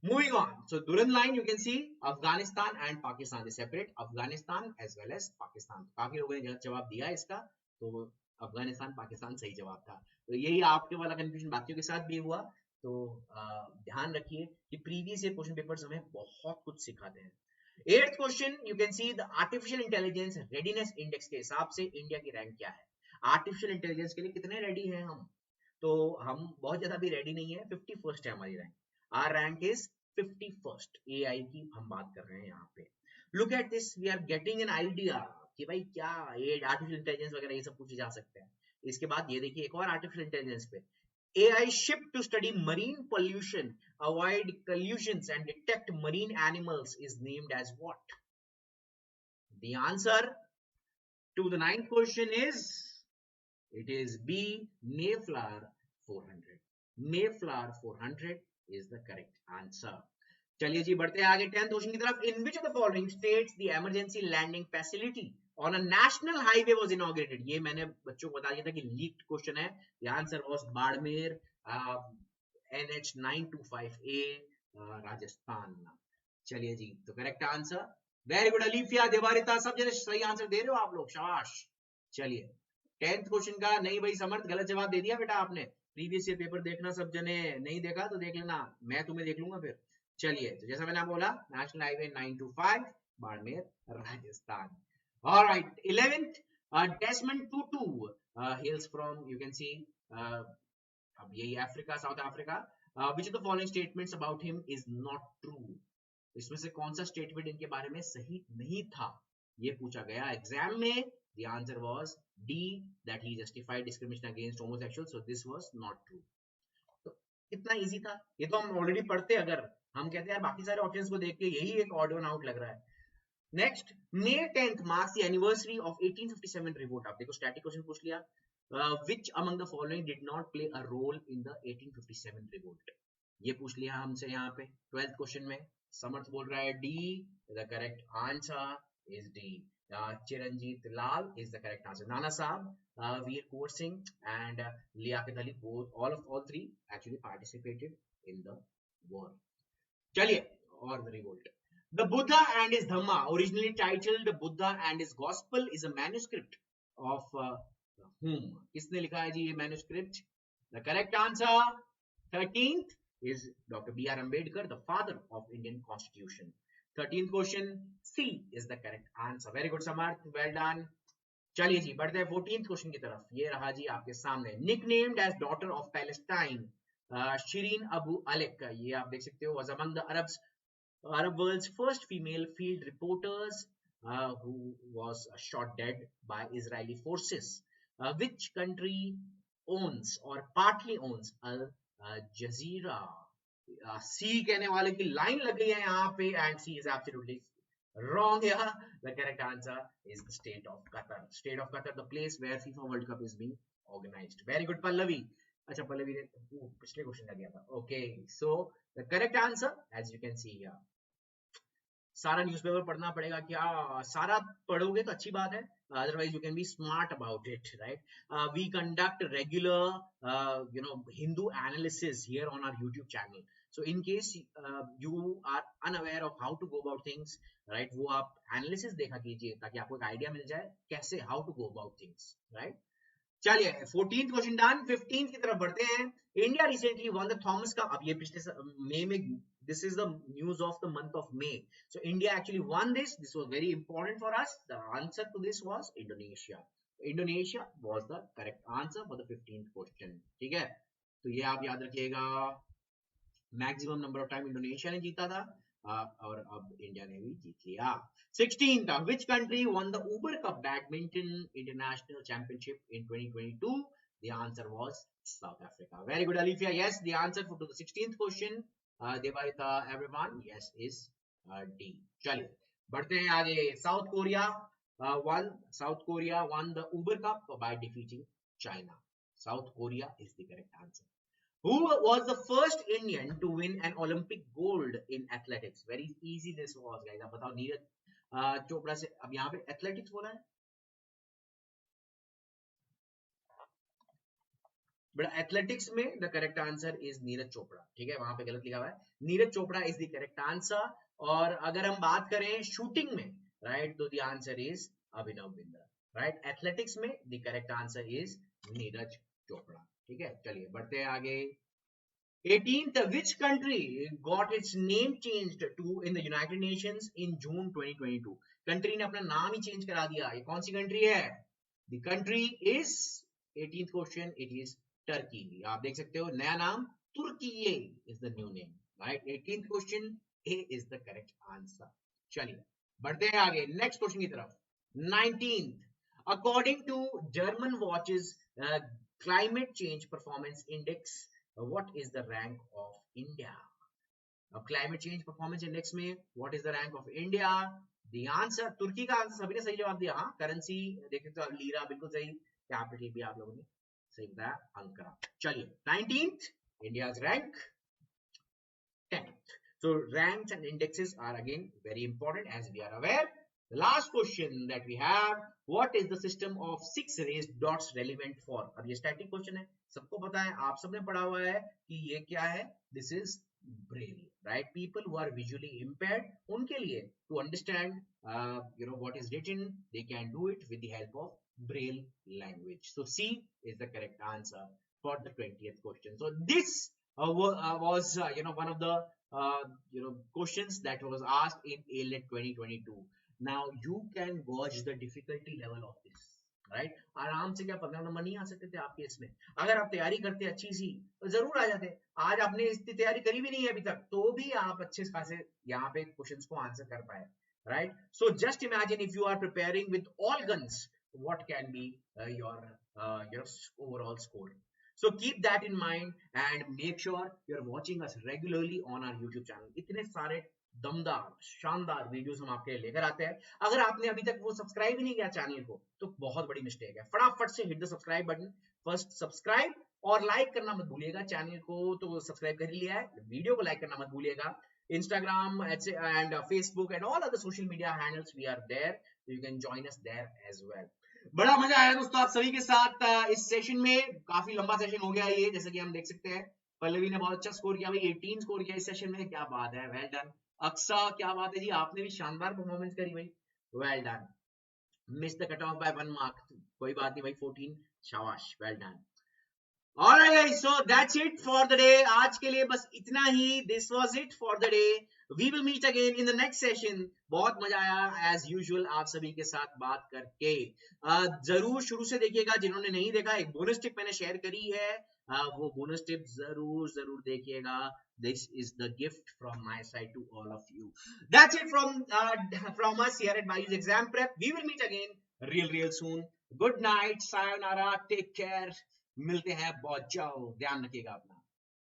Moving on. So Durand line, you can see Afghanistan and Pakistan is separate. Afghanistan as well as Pakistan. काफी लोगों ने गलत जवाब दिया इसका, तो अफगानिस्तान पाकिस्तान सही जवाब था. तो यही आपके वाला कंफ्यूजन बाकियों के साथ भी हुआ. तो ध्यान रखिए कि प्रीवियस ईयर क्वेश्चन पेपर्स हमें बहुत कुछ सिखाते हैं. 8th question, you can see the artificial intelligence readiness index के हिसाब से इंडिया की रैंक क्या है. आर्टिफिशियल इंटेलिजेंस के लिए कितने रेडी हैं हम? तो हम बहुत ज्यादा भी रेडी नहीं है. 51st है हमारी रैंक. Our rank is 51st. AI की हम बात कर रहे हैं यहाँ पे. Look at this, we are getting an idea कि भाई क्या ये आर्टिफिशियल इंटेलिजेंस वगैरह ये सब पूछे जा सकते हैं. इसके बाद ये देखिए एक और आर्टिफिशियल इंटेलिजेंस पे. AI shipped to study marine pollution, avoid collisions and detect marine animals is named as what? The answer to the 9th question is, it is B, Mayflower 400. Mayflower 400 is the correct answer. चलिए जी बढ़ते हैं आगे 10th question की तरफ. In which of the following states the emergency landing facility on a national highway was inaugurated? ये मैंने बच्चों को बता दिया था कि लीक्ड क्वेश्चन है. The answer was Barmer, NH 925A, Rajasthan. चलिए जी, तो correct answer. Very good. Alifiya, Devarita, सब जने सही आंसर दे रहे हो आप लोग, शाबाश. चलिए 10th क्वेश्चन का नहीं भाई समर्थ गलत जवाब दे दिया बेटा आपने. प्रीवियस ईयर पेपर देखना, सब जने नहीं देखा तो देख लेना, मैं तुम्हें देख लूंगा फिर. चलिए, तो जैसा मैंने बोला national highway 925 Barmer Rajasthan. Alright, 11th, Desmond Tutu hails from, you can see, अब यही Africa, South Africa. which of the following statements about him is not true? इसमें से कौन सा स्टेटमेंट इनके बारे में सही नहीं था, ये पूछा गया एग्जाम में. The answer was D, that he justified discrimination against homosexuals. So this was not true. तो इतना इजी था, ये तो हम ऑलरेडी पढ़ते. अगर हम कहते हैं यार बाकी सारे ऑप्शंस को देख के यही एक ऑड वन आउट लग रहा है. Next, May 10th marks the anniversary of 1857 revolt. आप देखो स्टैटिक क्वेश्चन पूछ लिया. Which among the following did not play a role in the 1857 revolt? ये पूछ लिया हमसे यहाँ पे 12th क्वेश्चन में. समर्थ बोल रहा है D. The correct answer is D. Chiranjit Lal is the correct answer. Nana Saab, Veer Kaur Singh and Liaquat Ali, both all three actually participated in the war. चलिए, और the revolt. The Buddha and his Dhamma, originally titled Buddha and his Gospel, is a manuscript of whom? किसने लिखा है जी ये manuscript? The correct answer, 13th, is Dr. B.R. Ambedkar, the father of Indian Constitution. 13th question, C is the correct answer. Very good, Samarth, well done. चलिए जी बढ़ते हैं 14th question की तरफ. ये रहा जी आपके सामने. Nicknamed as daughter of Palestine, Shireen Abu Alek, ये आप देख सकते हो, was among the Arab world's first female field reporters who was shot dead by Israeli forces. Which country owns or partly owns Al Jazeera? C कहने वाले की line लग गई है यहाँ पे, and C is absolutely wrong here. The correct answer is the state of Qatar. State of Qatar, the place where FIFA World Cup is being organized. Very good, Pallavi. अच्छा पल्लवी ने पिछले क्वेश्चन का दिया था. Okay, so the correct answer, as you can see here. सारा newspaper पढ़ना पड़ेगा क्या? सारा पढ़ोगे तो अच्छी बात है, otherwise you can be smart about it, right? We conduct regular Hindu analysis here on our YouTube channel, so in case you are unaware of how to go about things, right, वो आप analysis देखा कीजिए ताकि आपको एक idea मिल जाए कैसे how to go about things, right? चलिए 14th क्वेश्चन डन। 15th की तरफ बढ़ते हैं। India recently won the Thomas Cup. अब ये पिछले मई में, this is the news of the month of May, so India actually won this was very important for us. The answer to this was Indonesia. Indonesia was the correct answer for the 15th question, ठीक है? तो ये आप याद रखिएगा, maximum number of time Indonesia ने जीता था और अब इंडिया ने भी जीत लिया। 16 था, which country won the Uber Cup Badminton International Championship in 2022? The answer was South Africa. Very good, Alifia. Yes, the answer to the 16th question, Devarita, everyone, yes, is D. चलिए बढ़ते हैं आगे। South Korea won the Uber Cup by defeating China. South Korea is the correct answer. Who was the first Indian to win an Olympic gold in athletics? Very easy this was, guys. अब बताओ, नीरज चोपड़ा से। अब यहाँ पे athletics बोला है, but athletics में the correct answer is Neeraj Chopra, ठीक है? वहां पे गलत लिखा हुआ है, Neeraj Chopra is the correct answer. और अगर हम बात करें शूटिंग में, राइट, तो the answer is Abhinav Bindra, right? Athletics में the correct answer is Neeraj Chopra, ठीक है? चलिए बढ़ते हैं आगे। 18th, which country got its name changed to in the United Nations in June 2022? Country ने अपना नाम ही चेंज करा दिया। ये कौन सी कंट्री है? The country is 18th question, it is Turkey. आप देख सकते हो, नया नाम तुर्की is the new name, right? 18th question, A is the correct answer. चलिए बढ़ते हैं आगे नेक्स्ट क्वेश्चन की तरफ। 19th, according to German Watch's climate change performance index, what is the rank of India? अब क्लाइमेट चेंज परफॉर्मेंस इंडेक्स में what is the rank of India? The answer, तुर्की का आंसर सभी ने सही जवाब दिया। हाँ, करेंसी देखें तो लीरा बिल्कुल सही, कैपिटल भी आप लोगों ने सही बताया, अंकरा। चलिए 19th, India's rank 10th. So ranks and indexes are again very important, as we are aware. The last question that we have, what is the system of 6 raised dots relevant for? अब ये static question है, सबको पता है, आप सबने पढ़ा हुआ है कि ये क्या है। This is Braille, right? People who are visually impaired, उनके लिए to understand what is written, they can do it with the help of Braille language. So C is the correct answer for the 20th question. So this was one of the questions that was asked in AILET 2022. Now you can gauge the difficulty level of this, right? आराम से क्या 15 number नहीं आ सकते थे आपके इसमें? अगर आप तैयारी करते अच्छी सी तो जरूर आ जाते। आज आपने इतनी तैयारी करी भी नहीं है अभी तक, तो भी आप अच्छे खासे यहाँ पे क्वेश्चंस को आंसर कर पाए, right? So just imagine if you are preparing with all guns, what can be your overall score. So keep that in mind and make sure you're watching us regularly on our YouTube channel. इतने सारे दमदार शानदार videos हम आपके लिए लेकर आते हैं। अगर आपने अभी तक वो सब्सक्राइब ही नहीं किया चैनल को, तो बहुत बड़ी मिस्टेक है। फटाफट से hit the subscribe button, first subscribe, और लाइक करना मत भूलिएगा। चैनल को तो सब्सक्राइब कर ही लिया है, वीडियो को लाइक करना मत भूलिएगा। Instagram and Facebook and all other social media handles, we are there, so you can join us there as well. बड़ा मजा आया दोस्तों आप सभी के साथ इस सेशन में। काफी लंबा सेशन हो गया ये, जैसे कि हम देख सकते हैं। पल्लवी ने बहुत अच्छा स्कोर किया भाई, 18 स्कोर किया इस सेशन में, क्या बात है, वेल डन। अक्सा, क्या बात है जी, आपने भी शानदार परफॉर्मेंस करी भाई, well done. Miss the cut off by 1 mark, कोई बात नहीं भाई, 14, शाबाश, well done. Alright guys, so that's it for the day. आज के लिए बस इतना ही। This was it for the day. We will meet again in the next session. बहुत मजा आया as usual आप सभी के साथ बात करके। जरूर शुरू से देखिएगा, जिन्होंने नहीं देखा, एक बोनस टिप मैंने शेयर करी है, वो बोनस टिप जरूर देखिएगा। This is the gift from my side to all of you. That's it from us here at BYJU'S Exam Prep. We will meet again real soon. Good night, sayonara, take care. मिलते हैं, बहुत जाओ, ध्यान रखिएगा अपना।